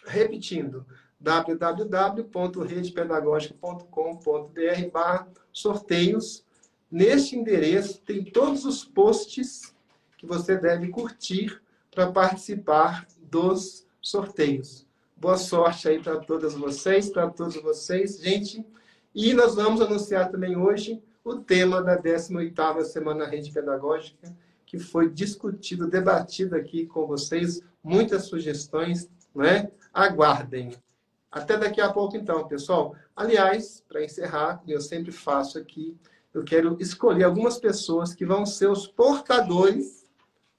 Repetindo, www.redepedagogica.com.br/sorteios. Neste endereço tem todos os posts que você deve curtir para participar dos sorteios. Boa sorte aí para todas vocês, para todos vocês, gente. E nós vamos anunciar também hoje o tema da 18ª Semana Rede Pedagógica, que foi discutido, debatido aqui com vocês. Muitas sugestões, né? Aguardem. Até daqui a pouco, então, pessoal. Aliás, para encerrar, como eu sempre faço aqui, eu quero escolher algumas pessoas que vão ser os portadores,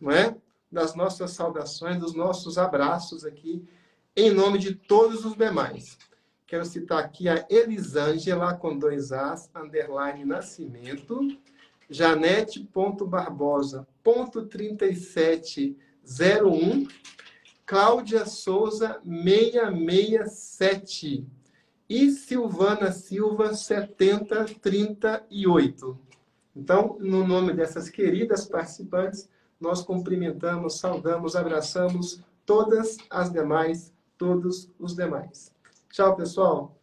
não é, das nossas saudações, dos nossos abraços aqui, em nome de todos os demais. Quero citar aqui a Elisângela, com 2 As, _ Nascimento, Janete.Barbosa.3701, Cláudia Souza, 667. E Silvana Silva, 7038. Então, no nome dessas queridas participantes, nós cumprimentamos, saudamos, abraçamos todas as demais, todos os demais. Tchau, pessoal.